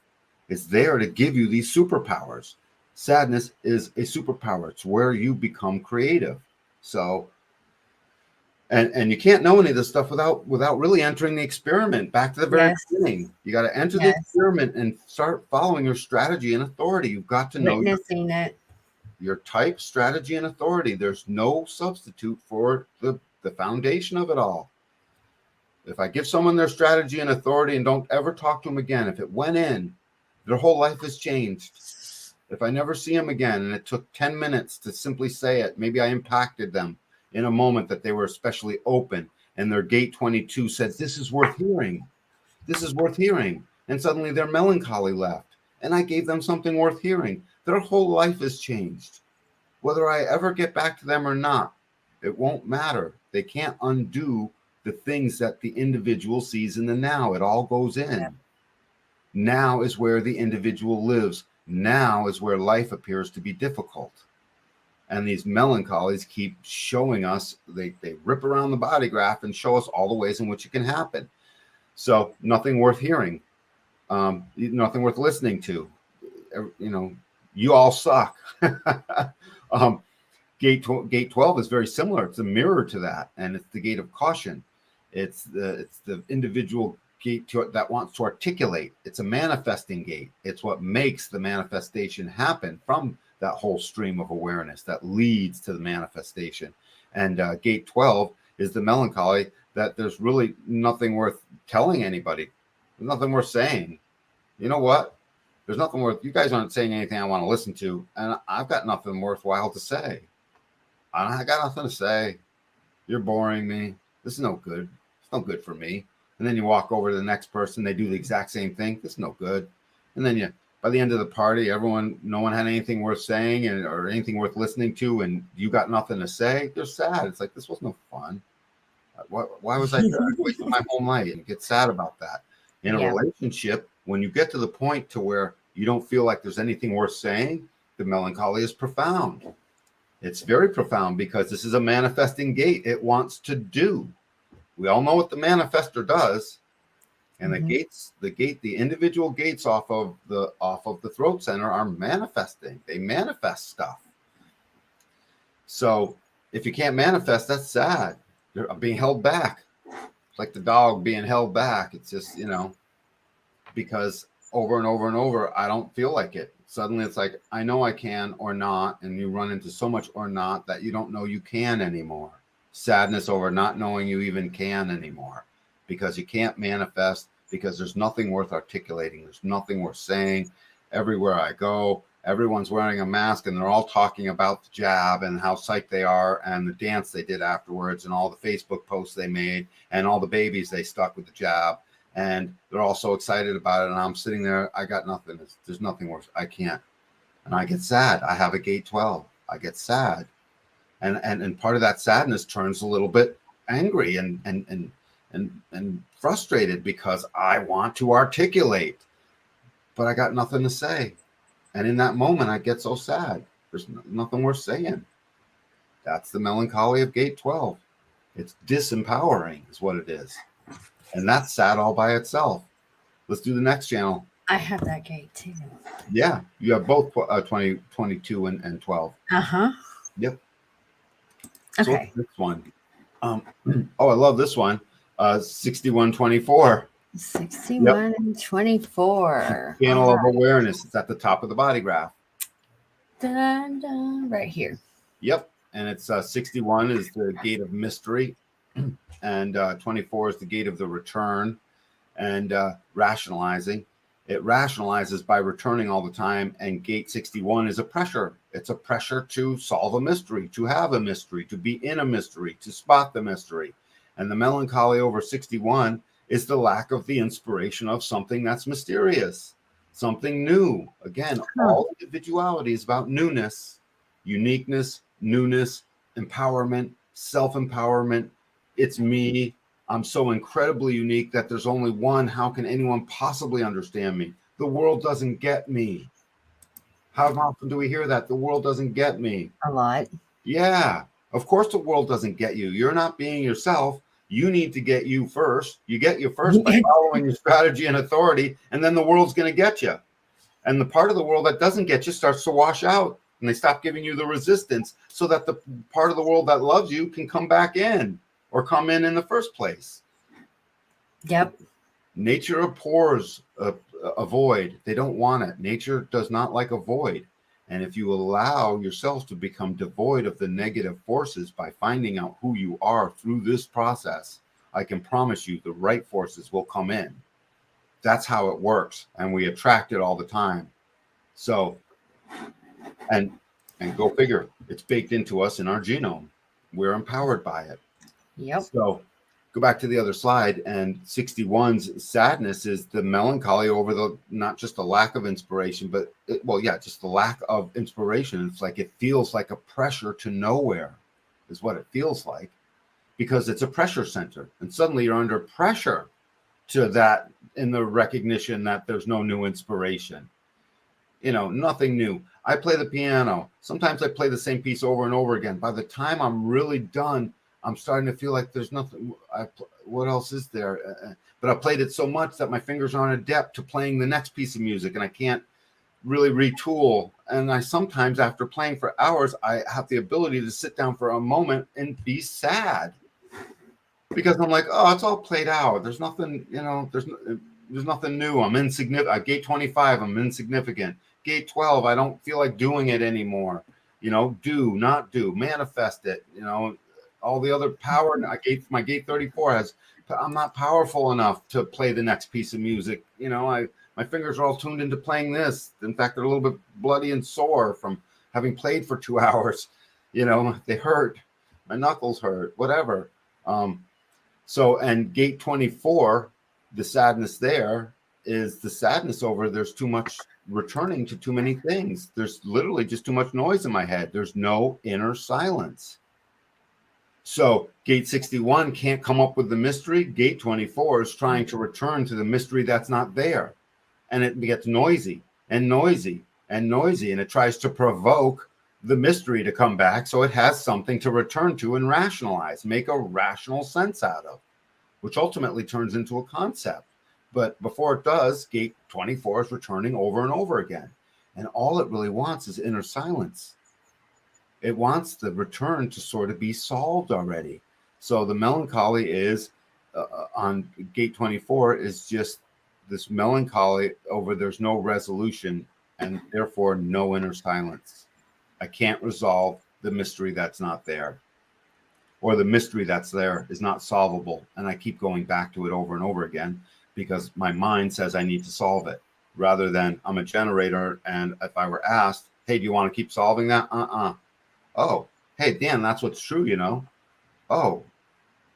It's there to give you these superpowers. Sadness is a superpower. It's where you become creative. So, and you can't know any of this stuff without really entering the experiment. Back to the very beginning. You got to enter the experiment and start following your strategy and authority. You've got to know
Witnessing it.
Your type, strategy, and authority. There's no substitute for the foundation of it all. If I give someone their strategy and authority and don't ever talk to them again, if it went in, their whole life has changed. If I never see them again and it took 10 minutes to simply say it, maybe I impacted them in a moment that they were especially open and their gate 22 said, this is worth hearing. This is worth hearing. And suddenly their melancholy left and I gave them something worth hearing. Their whole life has changed. Whether I ever get back to them or not, it won't matter. They can't undo the things that the individual sees in the now. It all goes in. Yeah. Now is where the individual lives. Now is where life appears to be difficult. And these melancholies keep showing us, they rip around the body graph and show us all the ways in which it can happen. So nothing worth hearing, nothing worth listening to. You all suck. Gate 12 is very similar. It's a mirror to that. And it's the gate of caution. It's the individual gate that wants to articulate. It's a manifesting gate. It's what makes the manifestation happen from that whole stream of awareness that leads to the manifestation. And gate 12 is the melancholy, that there's really nothing worth telling anybody. There's nothing worth saying. You know what? There's nothing worth, you guys aren't saying anything I want to listen to, and I've got nothing worthwhile to say. I got nothing to say. You're boring me. This is no good. It's no good for me. And then you walk over to the next person, they do the exact same thing. This is no good. And then by the end of the party, no one had anything worth saying or anything worth listening to, and you got nothing to say. They're sad. It's like, this was no fun. Why was I wasting my whole night? And get sad about that. In a relationship, when you get to the point to where you don't feel like there's anything worth saying, the melancholy is profound. It's very profound because this is a manifesting gate. It wants to do. We all know what the manifestor does. And the individual gates off of the throat center are manifesting. They manifest stuff. So if you can't manifest, that's sad. You're being held back. It's like the dog being held back. It's just, because over and over and over, I don't feel like it. Suddenly it's like, I know I can or not. And you run into so much or not that you don't know you can anymore. Sadness over not knowing you even can anymore, because you can't manifest, because there's nothing worth articulating. There's nothing worth saying. Everywhere I go, everyone's wearing a mask and they're all talking about the jab and how psyched they are and the dance they did afterwards and all the Facebook posts they made and all the babies they stuck with the jab. And they're all so excited about it. And I'm sitting there, I got nothing. There's nothing worse. I can't. And I get sad. I have a gate 12. I get sad. And part of that sadness turns a little bit angry and frustrated because I want to articulate, but I got nothing to say. And in that moment, I get so sad. There's nothing worth saying. That's the melancholy of gate 12. It's disempowering is what it is. And that's sad all by itself. Let's do the next channel.
I have that gate too.
Yeah, you have both 20, 22 and 12.
Uh-huh.
Yep.
Okay.
So this one. I love this one. 6124.
61 and 24.
Channel of awareness. It's at the top of the body graph.
Dun, dun, right here.
Yep. And it's 61 is the gate of mystery. And 24 is the gate of the return and rationalizing. It rationalizes by returning all the time. And gate 61 is a pressure. It's a pressure to solve a mystery, to have a mystery, to be in a mystery, to spot the mystery. And the melancholy over 61 is the lack of the inspiration of something that's mysterious, something new. Again, all individuality is about newness, uniqueness, newness, empowerment, self-empowerment. It's me. I'm so incredibly unique that there's only one. How can anyone possibly understand me? The world doesn't get me. How often do we hear that? The world doesn't get me.
A lot.
Yeah, of course the world doesn't get you. You're not being yourself. You need to get you first. You get you first by following your strategy and authority, and then the world's going to get you. And the part of the world that doesn't get you starts to wash out, and they stop giving you the resistance so that the part of the world that loves you can come back in or come in the first place.
Yep.
Nature abhors a void. They don't want it. Nature does not like a void. And if you allow yourself to become devoid of the negative forces by finding out who you are through this process, I can promise you the right forces will come in. That's how it works. And we attract it all the time. So, and go figure, it's baked into us in our genome. We're empowered by it.
Yep.
So go back to the other slide, and 61's sadness is the melancholy over the, not just the lack of inspiration, but just the lack of inspiration. It's like, it feels like a pressure to nowhere is what it feels like, because it's a pressure center. And suddenly you're under pressure to that, in the recognition that there's no new inspiration, nothing new. I play the piano. Sometimes I play the same piece over and over again. By the time I'm really done, I'm starting to feel like there's nothing. What else is there? But I played it so much that my fingers aren't adept to playing the next piece of music, and I can't really retool. And I sometimes, after playing for hours, I have the ability to sit down for a moment and be sad. because I'm like, oh, it's all played out. There's nothing, there's nothing new. I'm insignificant. Gate 25, I'm insignificant. Gate 12, I don't feel like doing it anymore. Do, not do, manifest it. All the other power. My gate 34 I'm not powerful enough to play the next piece of music. My fingers are all tuned into playing this. In fact, they're a little bit bloody and sore from having played for 2 hours. They hurt. My knuckles hurt, whatever. And gate 24, the sadness there is the sadness over there's too much returning to too many things. There's literally just too much noise in my head. There's no inner silence. So gate 61 can't come up with the mystery. Gate 24 is trying to return to the mystery that's not there. And it gets noisy and noisy and noisy. And it tries to provoke the mystery to come back so it has something to return to and rationalize, make a rational sense out of, which ultimately turns into a concept. But before it does, gate 24 is returning over and over again. And all it really wants is inner silence. It wants the return to sort of be solved already. So the melancholy is on gate 24 is just this melancholy over there's no resolution and therefore no inner silence. I can't resolve the mystery that's not there, or the mystery that's there is not solvable. And I keep going back to it over and over again because my mind says I need to solve it, rather than I'm a generator. And if I were asked, hey, do you want to keep solving that? Oh, hey, Dan, that's what's true, Oh,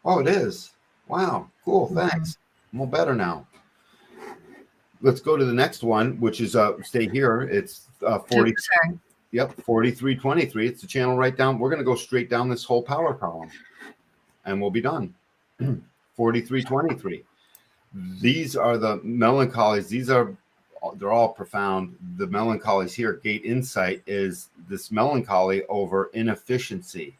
it is. Wow, cool, thanks. I'm all better now. Let's go to the next one, which is stay here. It's 40. Yep, 4323. It's the channel right down. We're going to go straight down this whole power column, and we'll be done. 4323. These are the melancholies. They're all profound. The melancholies here. Gate insight is this melancholy over inefficiency,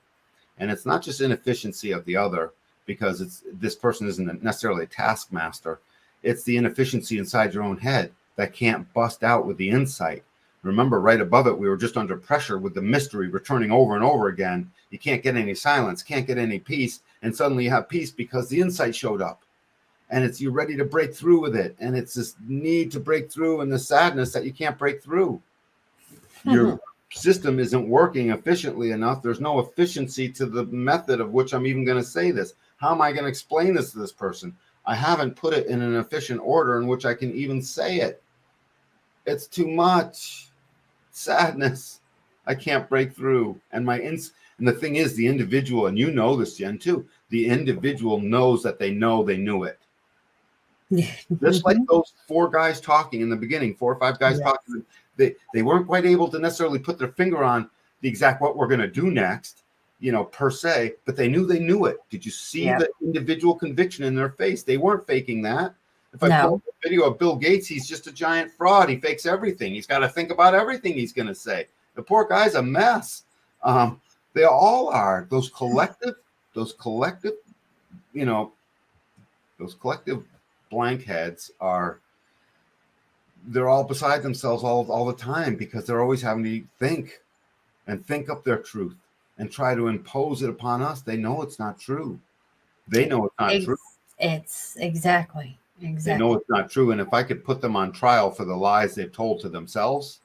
and it's not just inefficiency of the other, because this person isn't necessarily a taskmaster. It's the inefficiency inside your own head that can't bust out with the insight. Remember, right above it, we were just under pressure with the mystery returning over and over again. You can't get any silence, can't get any peace, and suddenly you have peace because the insight showed up. And you're ready to break through with it. And it's this need to break through and the sadness that you can't break through. Your system isn't working efficiently enough. There's no efficiency to the method of which I'm even going to say this. How am I going to explain this to this person? I haven't put it in an efficient order in which I can even say it. It's too much sadness. I can't break through. And the thing is, the individual, and you know this, Jen, too, the individual knows that they know they knew it. Just like those 4 guys talking in the beginning, 4 or 5 guys talking, they weren't quite able to necessarily put their finger on the exact what we're going to do next, per se, but they knew it. Did you see the individual conviction in their face? They weren't faking that. If I pull up a video of Bill Gates, he's just a giant fraud. He fakes everything. He's got to think about everything he's going to say. The poor guy's a mess. They all are. Those collective blank heads they're all beside themselves all the time, because they're always having to think up their truth and try to impose it upon us. They know it's not true. They know it's not true.
It's exactly.
They know it's not true. And if I could put them on trial for the lies they've told to themselves,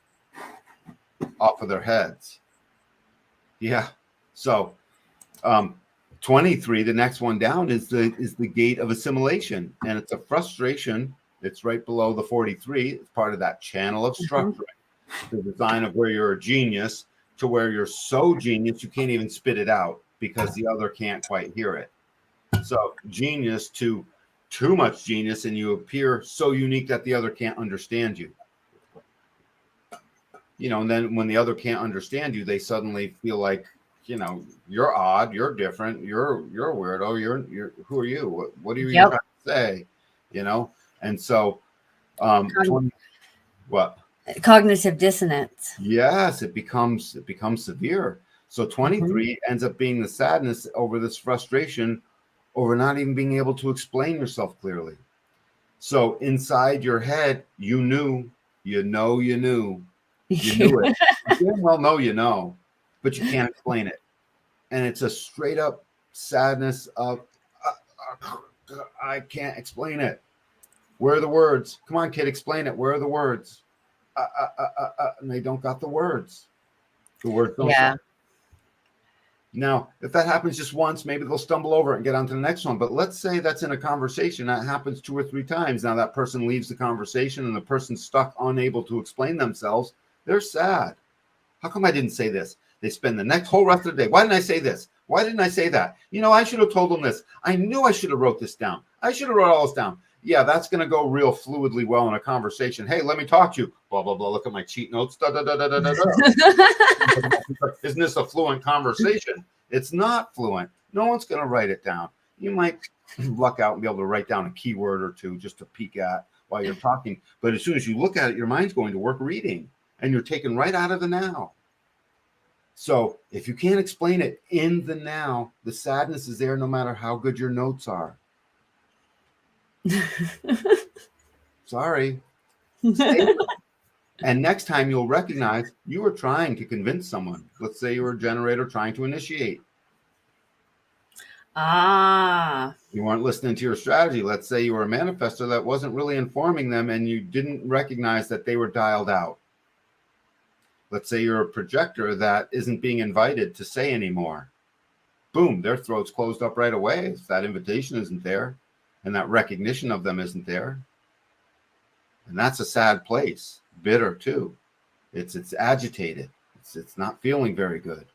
off of their heads. Yeah. So 23, the next one down, is the gate of assimilation. And it's a frustration. It's right below the 43. It's part of that channel of structuring. The design of where you're a genius to where you're so genius you can't even spit it out because the other can't quite hear it. So genius to too much genius, and you appear so unique that the other can't understand you. And then when the other can't understand you, they suddenly feel like, you're odd, you're different, you're a weirdo, you're who are you? What are you trying to say? And so what?
Cognitive dissonance.
Yes, it becomes severe. So 23 ends up being the sadness over this frustration over not even being able to explain yourself clearly. So inside your head, you knew it. You well know you know, but you can't explain it. And it's a straight up sadness of, I can't explain it. Where are the words? Come on, kid, explain it. Where are the words? And they don't got the words. The words don't.
Yeah.
Show. Now, if that happens just once, maybe they'll stumble over it and get on to the next one. But let's say that's in a conversation. That happens 2 or 3 times. Now that person leaves the conversation and the person's stuck, unable to explain themselves. They're sad. How come I didn't say this? They spend the next whole rest of the day. Why didn't I say this? Why didn't I say that? You know, I should have told them this. I knew I should have wrote this down. I should have wrote all this down. Yeah, that's going to go real fluidly well in a conversation. Hey, let me talk to you. Blah, blah, blah. Look at my cheat notes. Da, da, da, da, da, da, da. Isn't this a fluent conversation? It's not fluent. No one's going to write it down. You might luck out and be able to write down a keyword or two just to peek at while you're talking. But as soon as you look at it, your mind's going to work reading, and you're taken right out of the now. So if you can't explain it in the now, the sadness is there no matter how good your notes are. Sorry. And next time you'll recognize you were trying to convince someone. Let's say you were a generator trying to initiate. You weren't listening to your strategy. Let's say you were a manifestor that wasn't really informing them and you didn't recognize that they were dialed out. Let's say you're a projector that isn't being invited to say anymore. Boom, their throat's closed up right away if that invitation isn't there and that recognition of them isn't there. And that's a sad place. Bitter too. It's agitated. It's not feeling very good.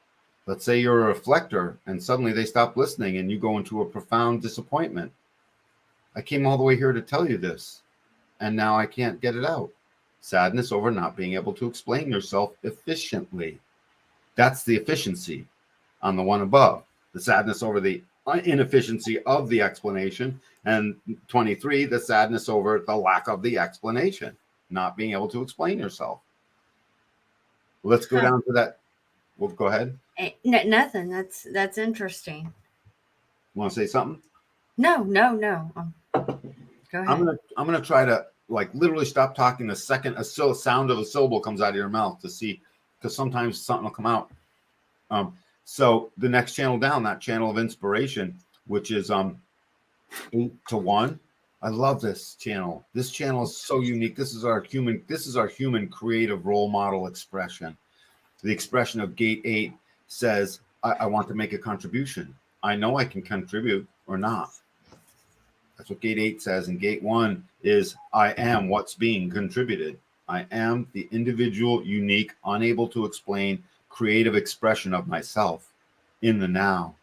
Let's say you're a reflector and suddenly they stop listening and you go into a profound disappointment. I came all the way here to tell you this, and now I can't get it out. Sadness over not being able to explain yourself efficiently. That's the efficiency on the one above. The sadness over the inefficiency of the explanation. And 23, the sadness over the lack of the explanation. Not being able to explain yourself. Let's go down to that. Well, go ahead.
Nothing. That's interesting.
Want to say something?
No. Go ahead.
I'm gonna try to literally stop talking the second a sound of a syllable comes out of your mouth to see, because sometimes something will come out. So the next channel down, that channel of inspiration, which is 8 to 1. I love this channel. This channel is so unique. This is our human creative role model expression. The expression of Gate 8 says, I want to make a contribution. I know I can contribute or not. That's what Gate 8 says. And Gate 1 is, I am what's being contributed. I am the individual, unique, unable to explain, creative expression of myself in the now.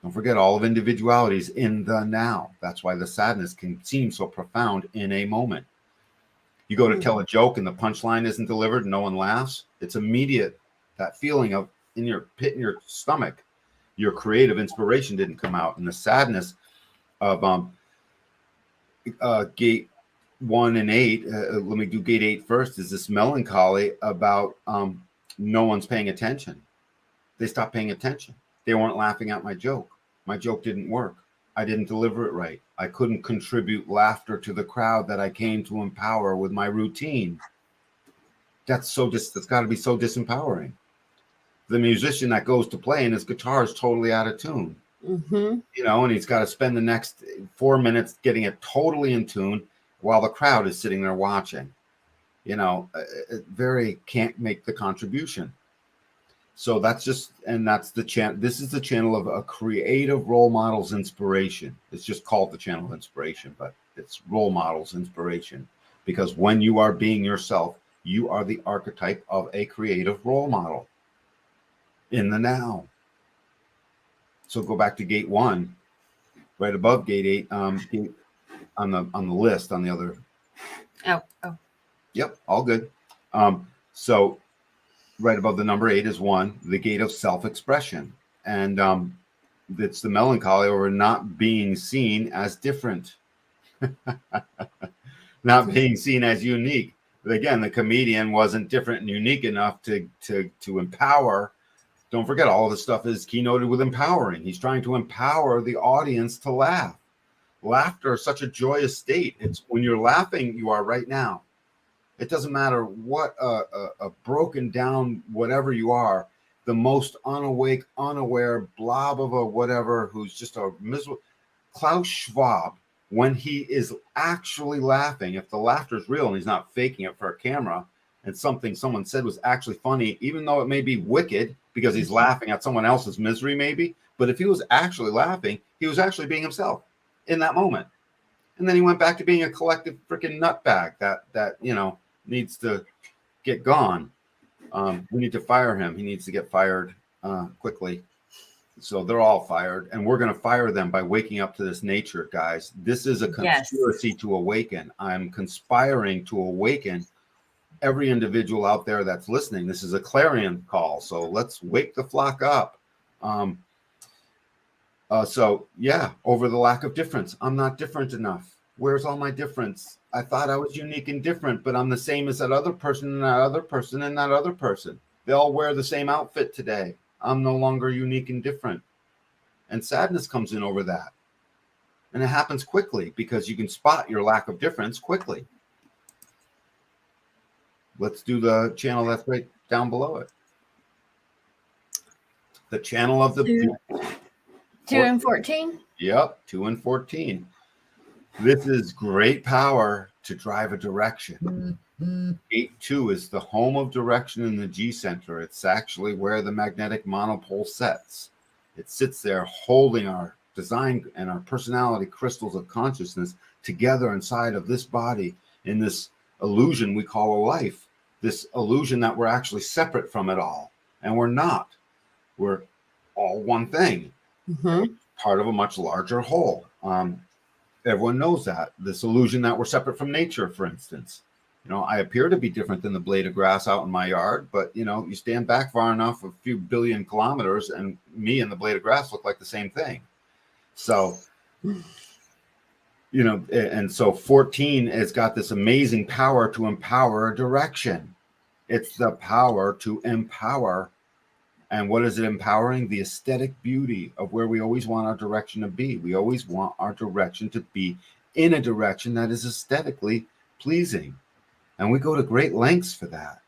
Don't forget, all of individuality is in the now. That's why the sadness can seem so profound in a moment. You go to tell a joke and the punchline isn't delivered and no one laughs. It's immediate. That feeling of in your pit in your stomach, your creative inspiration didn't come out. And the sadness of Gate 1 and 8, let me do Gate 8 first, is this melancholy about no one's paying attention. They stopped paying attention. They weren't laughing at my joke. My joke didn't work. I didn't deliver it right. I couldn't contribute laughter to the crowd that I came to empower with my routine. That's got to be so disempowering. The musician that goes to play and his guitar is totally out of tune. Mm-hmm. And he's got to spend the next 4 minutes getting it totally in tune while the crowd is sitting there watching. Very can't make the contribution. So that's the channel. This is the channel of a creative role models inspiration. It's just called the channel of inspiration, but it's role models inspiration, because when you are being yourself, you are the archetype of a creative role model in the now. So go back to Gate 1, right above Gate 8, on the list on the other.
Oh.
Yep, all good. So right above the number 8 is 1, the gate of self-expression. And it's the melancholy over not being seen as different, not being seen as unique. But again, the comedian wasn't different and unique enough to empower. Don't forget, all of this stuff is keynoted with empowering. He's trying to empower the audience to laugh. Laughter is such a joyous state. It's when you're laughing, you are right now. It doesn't matter what a broken down whatever you are, the most unawake, unaware blob of a whatever who's just a miserable. Klaus Schwab, when he is actually laughing, if the laughter is real and he's not faking it for a camera, and something someone said was actually funny, even though it may be wicked because he's laughing at someone else's misery, maybe, but if he was actually laughing, he was actually being himself in that moment. And then he went back to being a collective freaking nutbag that needs to get gone. We need to fire him. He needs to get fired quickly. So they're all fired, and we're going to fire them by waking up to this nature, guys. This is a conspiracy to awaken. I'm conspiring to awaken every individual out there that's listening. This is a clarion call. So let's wake the flock up. Over the lack of difference. I'm not different enough. Where's all my difference? I thought I was unique and different, but I'm the same as that other person and that other person and that other person. They all wear the same outfit today. I'm no longer unique and different. And sadness comes in over that. And it happens quickly because you can spot your lack of difference quickly. Let's do the channel that's right down below it. The channel of the
2 and 14.
Yep, 2 and 14. This is great power to drive a direction. Gate 2 is the home of direction in the G center. It's actually where the magnetic monopole sets. It sits there holding our design and our personality crystals of consciousness together inside of this body in this illusion we call a life. This illusion that we're actually separate from it all. And we're not. We're all one thing. Part of a much larger whole. Everyone knows that. This illusion that we're separate from nature, for instance. I appear to be different than the blade of grass out in my yard, but you stand back far enough, a few billion kilometers, and me and the blade of grass look like the same thing. So, and so 14 has got this amazing power to empower a direction. It's the power to empower. And what is it empowering? The aesthetic beauty of where we always want our direction to be. We always want our direction to be in a direction that is aesthetically pleasing. And we go to great lengths for that.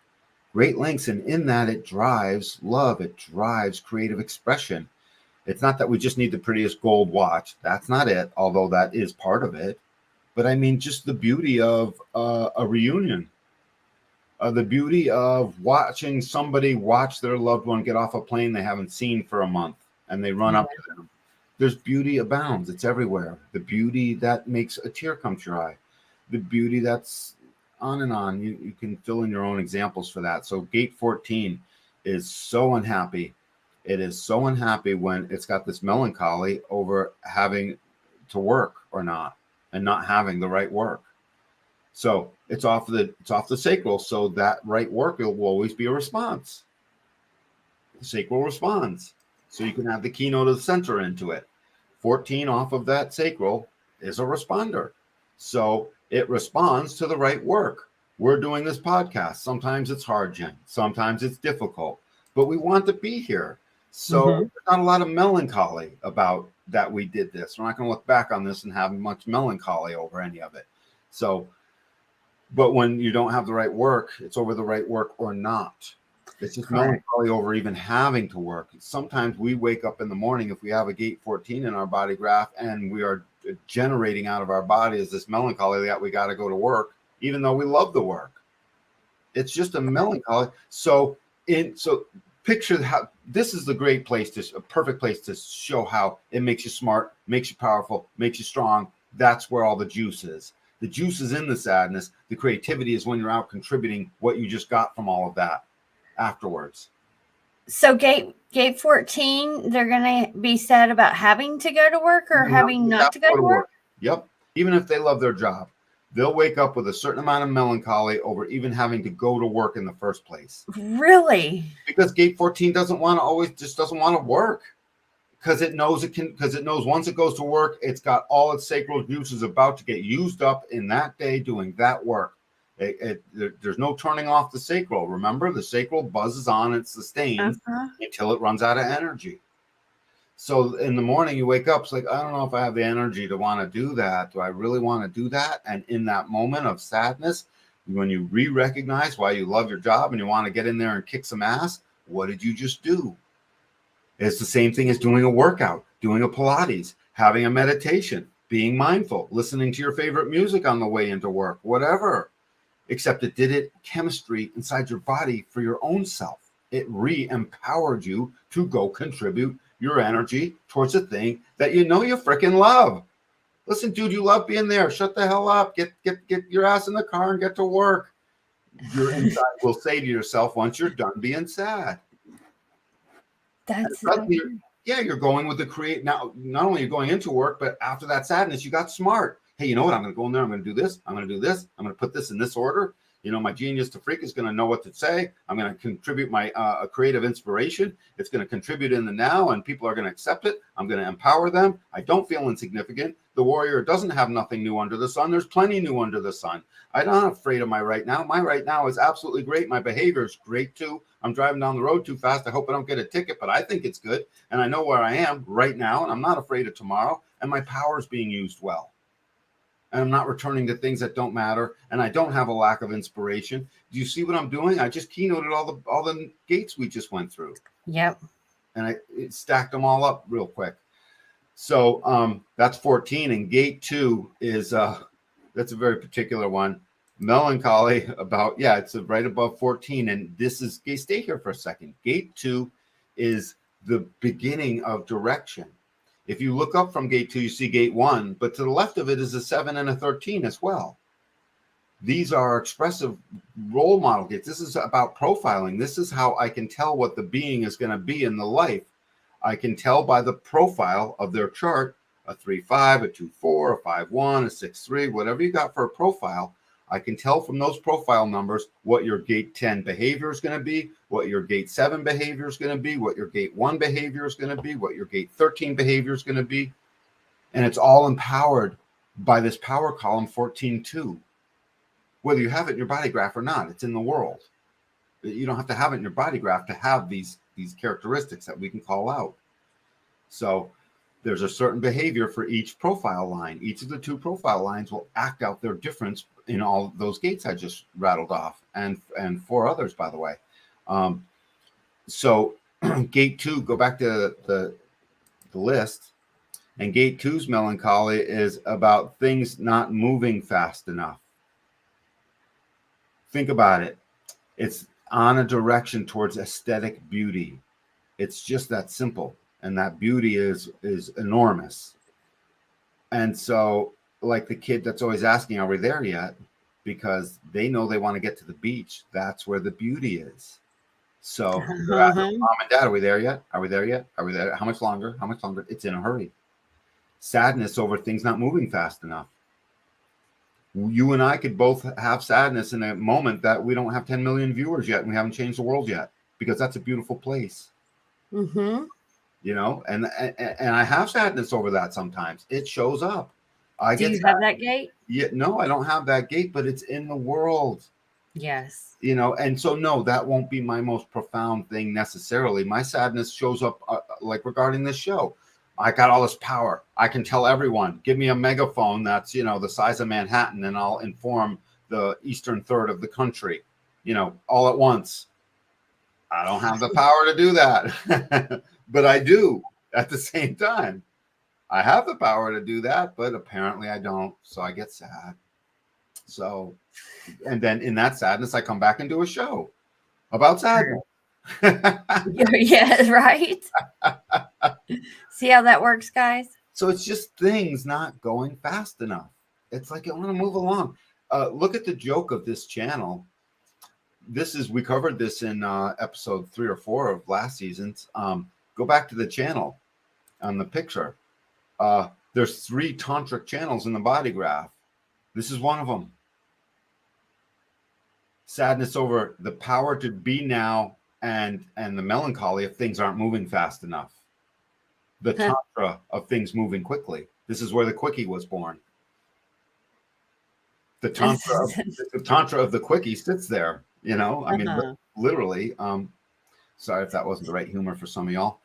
Great lengths. And in that, it drives love. It drives creative expression. It's not that we just need the prettiest gold watch. That's not it, although that is part of it. But I mean, just the beauty of a reunion. The beauty of watching somebody watch their loved one get off a plane they haven't seen for a month, and they run up to them. There's beauty abounds. It's everywhere. The beauty that makes a tear come to your eye. The beauty that's on and on. You can fill in your own examples for that. So Gate 14 is so unhappy. It is so unhappy when it's got this melancholy over having to work or not, and not having the right work. So it's off the sacral, so that right work will always be a response. The sacral responds. So you can have the keynote of the center into it. 14 off of that sacral is a responder. So it responds to the right work. We're doing this podcast. Sometimes it's hard, Jen. Sometimes it's difficult. But we want to be here. So there's not a lot of melancholy about that we did this. We're not going to look back on this and have much melancholy over any of it. So, but when you don't have the right work, it's over the right work or not. It's just melancholy over even having to work. Sometimes we wake up in the morning, if we have a Gate 14 in our body graph, and we are generating out of our body is this melancholy that we got to go to work, even though we love the work. It's just a melancholy. So picture how this is the great place a perfect place to show how it makes you smart, makes you powerful, makes you strong. That's where all the juice is. The juice is in the sadness. The creativity is when you're out contributing what you just got from all of that afterwards.
So Gate 14, they're going to be sad about having to go to work or having not to go to work?
Yep. Even if they love their job, they'll wake up with a certain amount of melancholy over even having to go to work in the first place.
Really?
Because Gate 14 doesn't want to work. Because it knows once it goes to work, it's got all its sacral juices about to get used up in that day doing that work. There's no turning off the sacral. Remember, the sacral buzzes on, it sustains until it runs out of energy. So in the morning you wake up, it's like, I don't know if I have the energy to want to do that. Do I really want to do that? And in that moment of sadness, when you re-recognize why you love your job and you want to get in there and kick some ass, what did you just do? It's the same thing as doing a workout, doing a Pilates, having a meditation, being mindful, listening to your favorite music on the way into work, whatever. Except it did it chemistry inside your body for your own self. It re-empowered you to go contribute your energy towards a thing that you know you freaking love. Listen, dude, you love being there. Shut the hell up. Get your ass in the car and get to work. Your inside will say to yourself once you're done being sad.
That's
you're going with the create. Now, not only are you going into work, but after that sadness, you got smart. Hey, you know what? I'm going to go in there. I'm going to do this. I'm going to do this. I'm going to put this in this order. You know, my genius to freak is going to know what to say. I'm going to contribute my creative inspiration. It's going to contribute in the now, and people are going to accept it. I'm going to empower them. I don't feel insignificant. The warrior doesn't have nothing new under the sun. There's plenty new under the sun. I'm not afraid of my right now. My right now is absolutely great. My behavior is great too. I'm driving down the road too fast. I hope I don't get a ticket, but I think it's good. And I know where I am right now, and I'm not afraid of tomorrow. And my power is being used well. And I'm not returning to things that don't matter, and I don't have a lack of inspiration. Do you see what I'm doing? I just keynoted all the gates we just went through.
Yep.
And I stacked them all up real quick. So that's 14, and gate 2 is that's a very particular one. Melancholy about it's right above 14, and this is stay here for a second. Gate 2 is the beginning of direction. If you look up from gate 2, you see gate 1, but to the left of it is a 7 and a 13 as well. These are expressive role model gates. This is about profiling. This is how I can tell what the being is going to be in the life. I can tell by the profile of their chart, a 3-5, a 2-4, a 5-1, a 6-3, whatever you got for a profile. I can tell from those profile numbers what your gate 10 behavior is going to be, what your gate 7 behavior is going to be, what your gate 1 behavior is going to be, what your gate 13 behavior is going to be. And it's all empowered by this power column 14-2. Whether you have it in your body graph or not, it's in the world. You don't have to have it in your body graph to have these characteristics that we can call out. So there's a certain behavior for each profile line. Each of the 2 profile lines will act out their difference in all those gates I just rattled off, and 4 others, by the way. So gate 2, go back to the list, and gate 2's melancholy is about things not moving fast enough. Think about it. It's on a direction towards aesthetic beauty. It's just that simple, and that beauty is enormous. And so, like the kid that's always asking, are we there yet? Because they know they want to get to the beach. That's where the beauty is. So they're asking, Mom and Dad, are we there yet? Are we there yet? Are we there? How much longer? How much longer? It's in a hurry. Sadness over things not moving fast enough. You and I could both have sadness in a moment that we don't have 10 million viewers yet, and we haven't changed the world yet, because that's a beautiful place.
Mm-hmm.
You know, and I have sadness over that sometimes. It shows up.
Do you have that gate?
Yeah, no, I don't have that gate, but it's in the world.
Yes.
You know, and so no, that won't be my most profound thing necessarily. My sadness shows up like regarding this show. I got all this power. I can tell everyone, give me a megaphone that's, you know, the size of Manhattan, and I'll inform the eastern third of the country, you know, all at once. I don't have the power to do that, but I do at the same time. I have the power to do that, but apparently I don't. So I get sad. So, and then in that sadness, I come back and do a show about sadness.
Yeah, right. See how that works, guys?
So it's just things not going fast enough. It's like I want to move along. Look at the joke of this channel. We covered this in episode 3 or 4 of last season's. Go back to the channel on the picture. There's 3 tantric channels in the body graph. This is one of them. Sadness over the power to be now, and the melancholy if things aren't moving fast enough. The tantra of things moving quickly. This is where the quickie was born. The tantra of the quickie sits there, you know. I mean, literally. Sorry if that wasn't the right humor for some of y'all.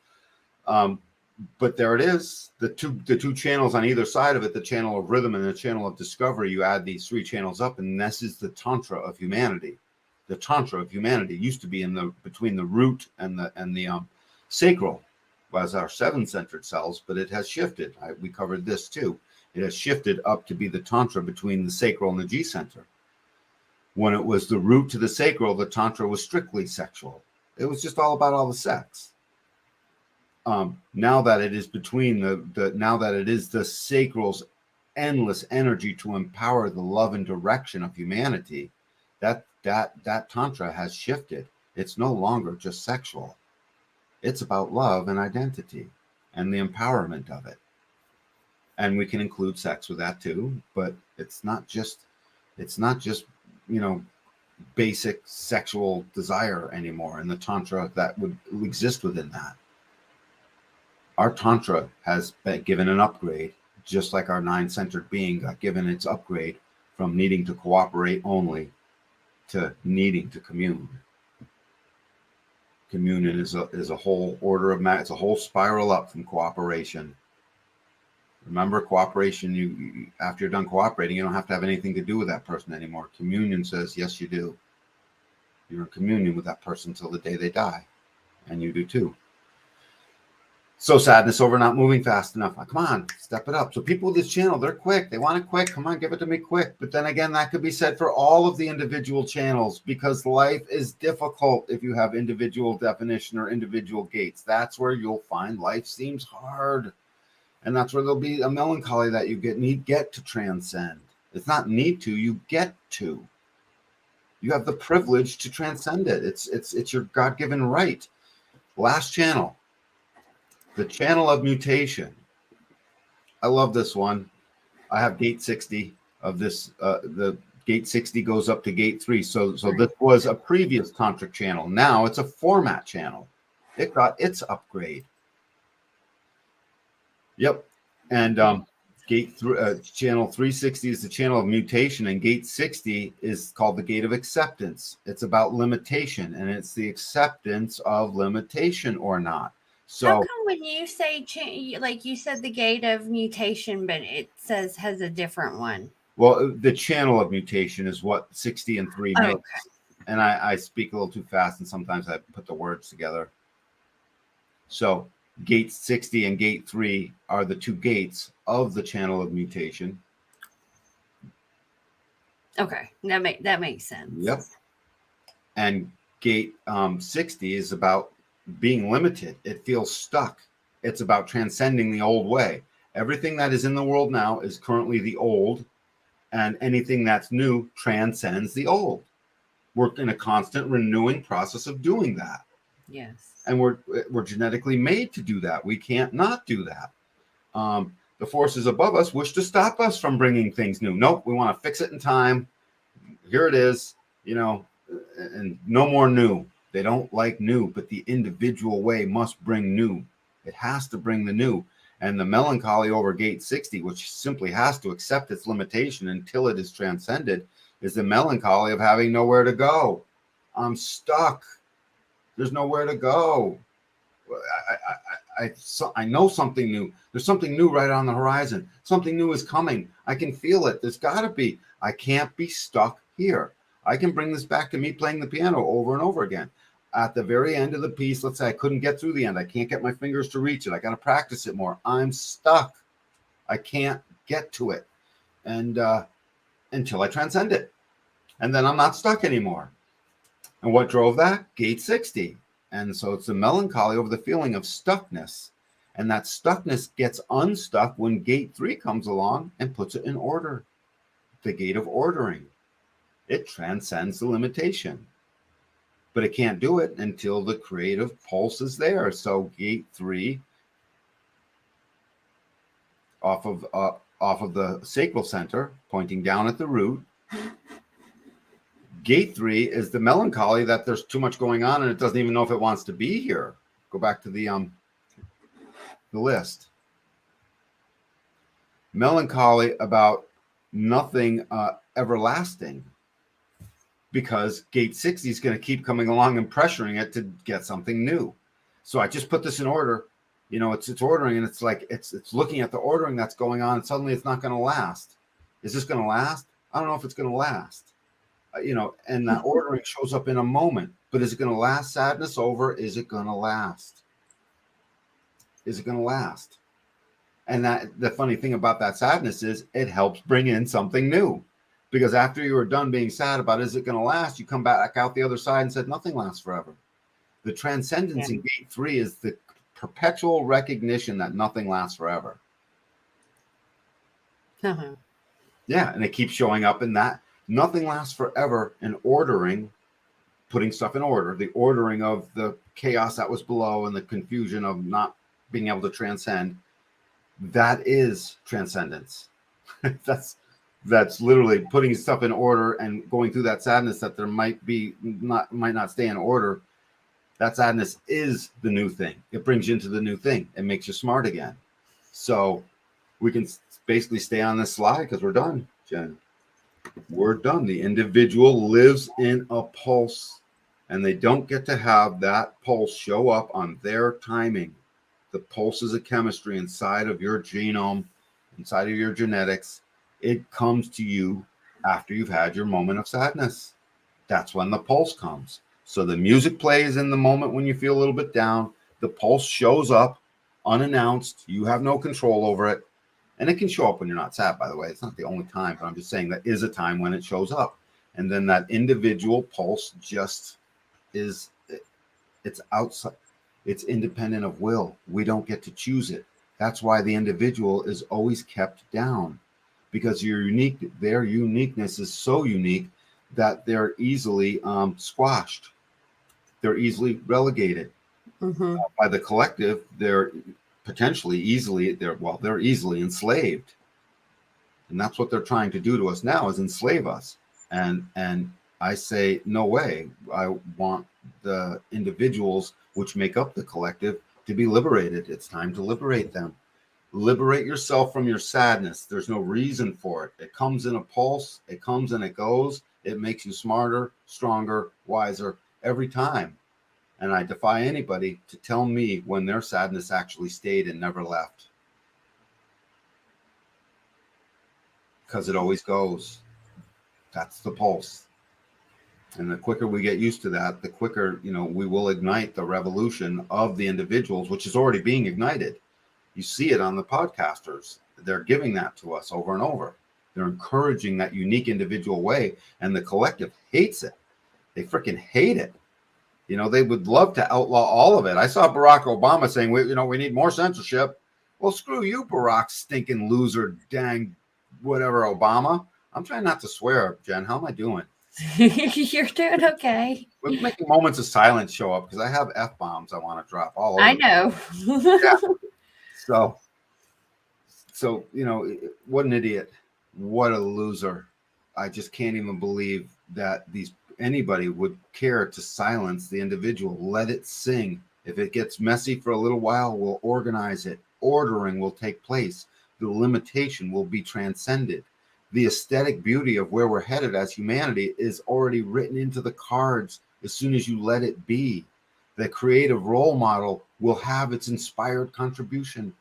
But there it is. The two channels on either side of it, the channel of rhythm and the channel of discovery. You add these 3 channels up, and this is the Tantra of Humanity. The Tantra of Humanity used to be between the root and the sacral. as our 7-centered cells, but it has shifted. We covered this too. It has shifted up to be the Tantra between the sacral and the G center. When it was the root to the sacral, the Tantra was strictly sexual. It was just all about all the sex. Now that it is between now that it is the sacral's endless energy to empower the love and direction of humanity, that Tantra has shifted. It's no longer just sexual. It's about love and identity and the empowerment of it. And we can include sex with that too, but it's not just, basic sexual desire anymore in the Tantra that would exist within that. Our Tantra has been given an upgrade, just like our 9-centered being got given its upgrade from needing to cooperate only to needing to commune. Communion is a whole order of it's a whole spiral up from cooperation. Remember, cooperation, you after you're done cooperating, you don't have to have anything to do with that person anymore. Communion says, yes, you do. You're in communion with that person until the day they die. And you do too. So sadness over not moving fast enough. Come on, step it up. So people with this channel, they're quick. They want it quick. Come on, give it to me quick. But then again, that could be said for all of the individual channels, because life is difficult if you have individual definition or individual gates. That's where you'll find life seems hard. And that's where there'll be a melancholy that you get to transcend. It's not need to, you get to. You have the privilege to transcend it. It's your God-given right. Last channel, the channel of mutation. I love this one. I have gate 60 of this. The gate 60 goes up to gate 3. So this was a previous tantric channel. Now it's a format channel. It got its upgrade. Yep. And channel 360 is the channel of mutation, and gate 60 is called the gate of acceptance. It's about limitation, and it's the acceptance of limitation or not. So
how come when you say, like you said, the gate of mutation, but it has a different one?
Well, the channel of mutation is what 60 and 3 makes.
Okay.
And I speak a little too fast, and sometimes I put the words together. So gate 60 and gate 3 are the two gates of the channel of mutation.
Okay, that makes sense.
Yep. And gate 60 is about being limited. It feels stuck. It's about transcending the old way. Everything that is in the world now is currently the old, and anything that's new transcends the old. We're in a constant renewing process of doing that.
Yes.
And we're genetically made to do that. We can't not do that. The forces above us wish to stop us from bringing things new. Nope, we want to fix it in time. Here it is, and no more new. They don't like new, but the individual way must bring new. It has to bring the new. And the melancholy over gate 60, which simply has to accept its limitation until it is transcended, is the melancholy of having nowhere to go. I'm stuck. There's nowhere to go. I know something new. There's something new right on the horizon. Something new is coming. I can feel it. There's got to be. I can't be stuck here. I can bring this back to me playing the piano over and over again. At the very end of the piece, let's say I couldn't get through the end. I can't get my fingers to reach it. I got to practice it more. I'm stuck. I can't get to it. And until I transcend it. And then I'm not stuck anymore. And what drove that? Gate 60. And so it's the melancholy over the feeling of stuckness. And that stuckness gets unstuck when gate 3 comes along and puts it in order. The gate of ordering. It transcends the limitation. But it can't do it until the creative pulse is there. So gate 3, off of the sacral center, pointing down at the root. Gate 3 is the melancholy that there's too much going on and it doesn't even know if it wants to be here. Go back to the list. Melancholy about nothing everlasting, because gate 60 is going to keep coming along and pressuring it to get something new. So I just put this in order. It's ordering, and it's like it's looking at the ordering that's going on, and suddenly it's not going to last. Is this going to last? I don't know if it's going to last. And that ordering shows up in a moment. But is it going to last? Sadness over? Is it going to last? is it going to last? And that the funny thing about that sadness is it helps bring in something new. Because after you are done being sad about is it going to last, you come back out the other side and said nothing lasts forever. The transcendence in Gate 3 is the perpetual recognition that nothing lasts forever. Yeah, and it keeps showing up in that. Nothing lasts forever, and ordering, putting stuff in order, the ordering of the chaos that was below and the confusion of not being able to transcend. That is transcendence. That's literally putting stuff in order and going through that sadness that there might not stay in order. That sadness is the new thing. It brings you into the new thing. It makes you smart again. So we can basically stay on this slide because we're done, Jen. We're done. The individual lives in a pulse, and they don't get to have that pulse show up on their timing. The pulse is a chemistry inside of your genome, inside of your genetics. It comes to you after you've had your moment of sadness. That's when the pulse comes. So the music plays in the moment when you feel a little bit down. The pulse shows up unannounced. You have no control over it. And it can show up when you're not sad, by the way. It's not the only time, but I'm just saying that is a time when it shows up. And then that individual pulse just is, it's outside. It's independent of will. We don't get to choose it. That's why the individual is always kept down. Because their uniqueness is so unique that they're easily squashed. They're easily relegated. By the collective. They're potentially they're easily enslaved. And that's what they're trying to do to us now, is enslave us. And I say, no way. I want the individuals which make up the collective to be liberated. It's time to liberate them. Liberate yourself from your sadness. There's no reason for it. It comes in a pulse. It comes and it goes. It makes you smarter, stronger, wiser every time. And I defy anybody to tell me when their sadness actually stayed and never left. Because it always goes. That's the pulse. And the quicker we get used to that, the quicker, we will ignite the revolution of the individuals, which is already being ignited. You see it on the podcasters. They're giving that to us over and over. They're encouraging that unique individual way, and the collective hates it. They freaking hate it. They would love to outlaw all of it. I saw Barack Obama saying, we need more censorship. Well, screw you, Barack, stinking loser, dang, whatever, Obama. I'm trying not to swear, Jen. How am I doing?
You're doing okay.
We're making moments of silence show up because I have F-bombs I want to drop all over.
I know.
Yeah. So, what an idiot. What a loser. I just can't even believe that anybody would care to silence the individual. Let it sing. If it gets messy for a little while, we'll organize it. Ordering will take place. The limitation will be transcended. The aesthetic beauty of where we're headed as humanity is already written into the cards as soon as you let it be. The creative role model will have its inspired contribution.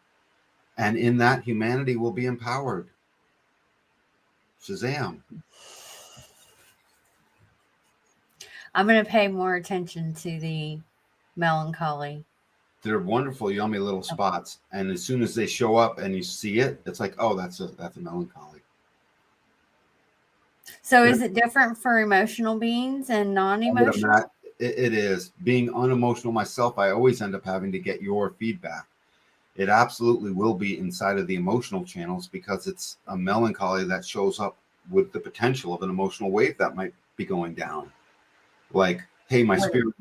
And in that, humanity will be empowered. Shazam.
I'm going to pay more attention to the melancholy.
They're wonderful, yummy little spots. And as soon as they show up and you see it, it's like, oh, that's a melancholy.
So is it different for emotional beings and non-emotional?
It is. Being unemotional myself, I always end up having to get your feedback. It absolutely will be inside of the emotional channels because it's a melancholy that shows up with the potential of an emotional wave that might be going down. Like, hey, my spirit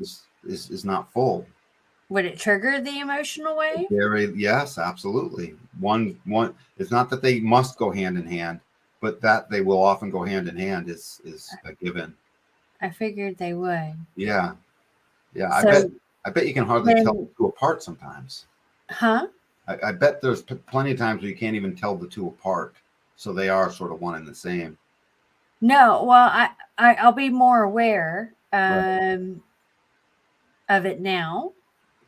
is not full.
Would it trigger the emotional wave?
Yes, absolutely. One. It's not that they must go hand in hand, but that they will often go hand in hand is a given.
I figured they would.
Yeah.
So
I bet you can hardly tell the two apart sometimes.
Huh?
I bet there's plenty of times where you can't even tell the two apart. So they are sort of one and the same.
No, well, I'll be more aware of it now.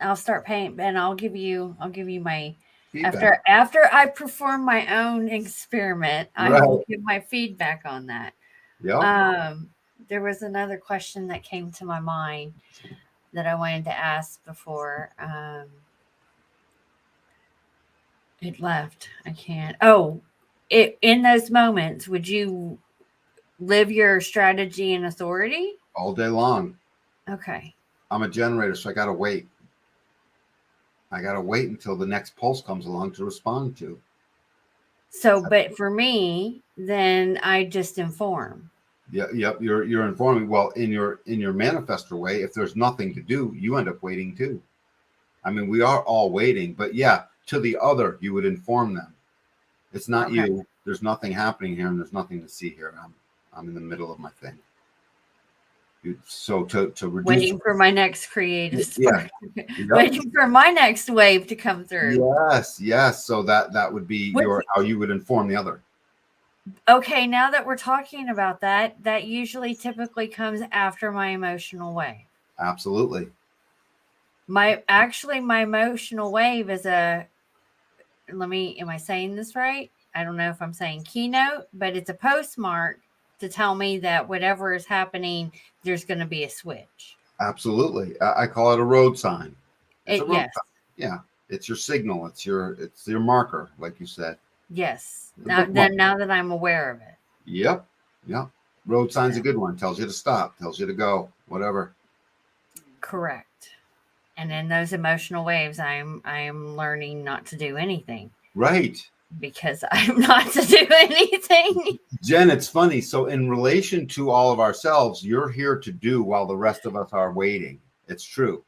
I'll start paying, and I'll give you my feedback. After I perform my own experiment. I will give my feedback on that.
Yeah.
There was another question that came to my mind that I wanted to ask before. It left. I can't. Oh, in those moments, would you live your strategy and authority?
All day long.
Okay.
I'm a generator, so I got to wait. I got to wait until the next pulse comes along to respond to.
So, but for me, then I just inform.
Yeah, yep. You're informing. Well, in your manifestor way, if there's nothing to do, you end up waiting too. I mean, we are all waiting, but yeah, to the other, you would inform them. It's not
Okay.
you. There's nothing happening here, and there's nothing to see here. I'm in the middle of my thing. So to reduce,
Waiting for my next creative spark.
Yep.
Waiting for my next wave to come through.
Yes. So that would be how you would inform the other.
Okay, now that we're talking about that, that usually typically comes after my emotional wave.
Absolutely.
My emotional wave is am I saying this right? I don't know if I'm saying keynote, but it's a postmark to tell me that whatever is happening, there's going to be a switch.
Absolutely. I call it a road sign. It's a road
Yes.
sign. Yeah. It's your signal. It's your marker, like you said.
Yes. Now that I'm aware of it.
Yep. Road sign's a good one. Tells you to stop, tells you to go, whatever.
Correct. And in those emotional waves, I am learning not to do anything.
Right.
Because I'm not to do anything.
Jen, it's funny. So in relation to all of ourselves, you're here to do while the rest of us are waiting. It's true.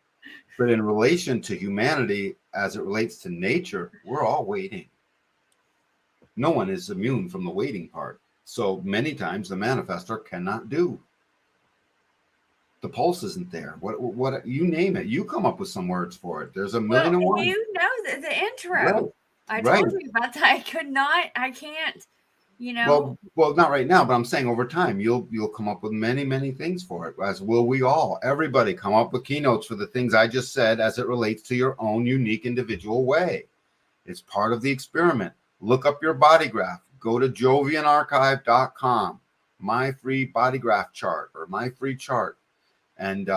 But in relation to humanity, as it relates to nature, we're all waiting. No one is immune from the waiting part. So many times the manifestor cannot do. The pulse isn't there. What you name it. You come up with some words for it. There's a million and one.
You know the intro.
Right.
I told you about that. I can't,
Well, not right now, but I'm saying over time, you'll come up with many, many things for it, as will we all. Everybody come up with keynotes for the things I just said as it relates to your own unique individual way. It's part of the experiment. Look up your body graph. Go to jovianarchive.com, my free body graph chart or my free chart. And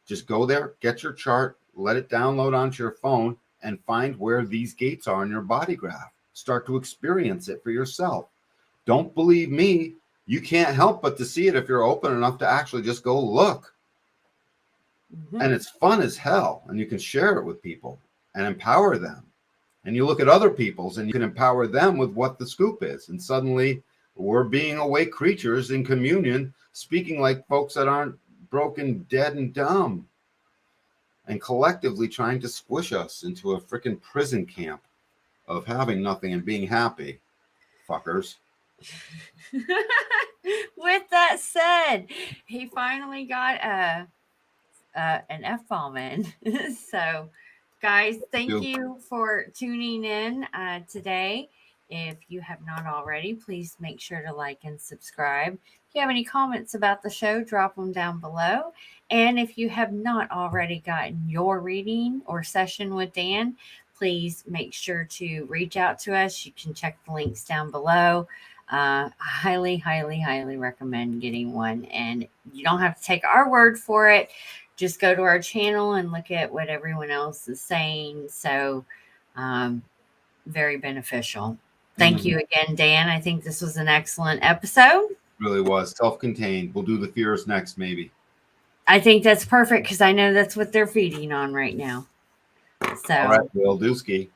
just go there, get your chart, let it download onto your phone, and find where these gates are in your body graph. Start to experience it for yourself. Don't believe me. You can't help but to see it if you're open enough to actually just go look. Mm-hmm. And it's fun as hell. And you can share it with people and empower them. And you look at other people's and you can empower them with what the scoop is. And suddenly we're being awake creatures in communion, speaking like folks that aren't broken, dead, and dumb. And collectively trying to squish us into a freaking prison camp of having nothing and being happy. Fuckers.
With that said, he finally got an F-bomb in. So, guys, thank you for tuning in today. If you have not already, please make sure to like and subscribe. If you have any comments about the show, drop them down below. And if you have not already gotten your reading or session with Dan, please make sure to reach out to us. You can check the links down below. Highly, highly, highly recommend getting one. And you don't have to take our word for it. Just go to our channel and look at what everyone else is saying. So, very beneficial. Thank you again, Dan. I think this was an excellent episode.
Really was. Self-contained. We'll do the fears next, maybe.
I think that's perfect because I know that's what they're feeding on right now. So,
all right, Will Dusky.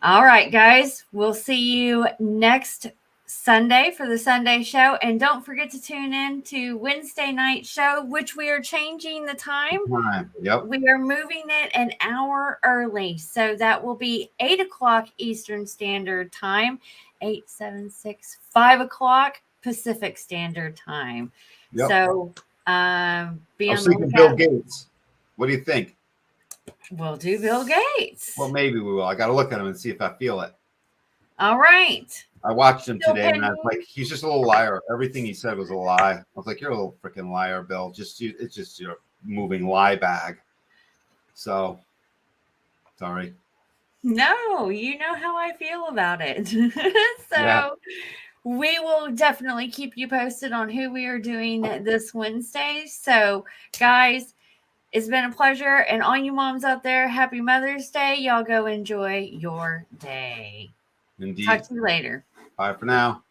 All right, guys. We'll see you next Sunday for the Sunday show. And don't forget to tune in to Wednesday night show, which we are changing the time.
Yep.
We are moving it an hour early. So that will be 8 o'clock Eastern Standard Time, 5 o'clock Pacific Standard Time.
Yep.
So be
on
the lookout.
Bill Gates. What do you think?
We'll do Bill Gates.
Well, maybe we will. I got to look at him and see if I feel it.
All right.
I watched him today, and I was like, he's just a little liar. Everything he said was a lie. I was like, you're a little freaking liar, Bill. It's just your moving lie bag. So, sorry.
No, you know how I feel about it. We will definitely keep you posted on who we are doing this Wednesday. So, guys, it's been a pleasure. And all you moms out there, happy Mother's Day. Y'all go enjoy your day.
Indeed.
Talk to you later.
Bye for now.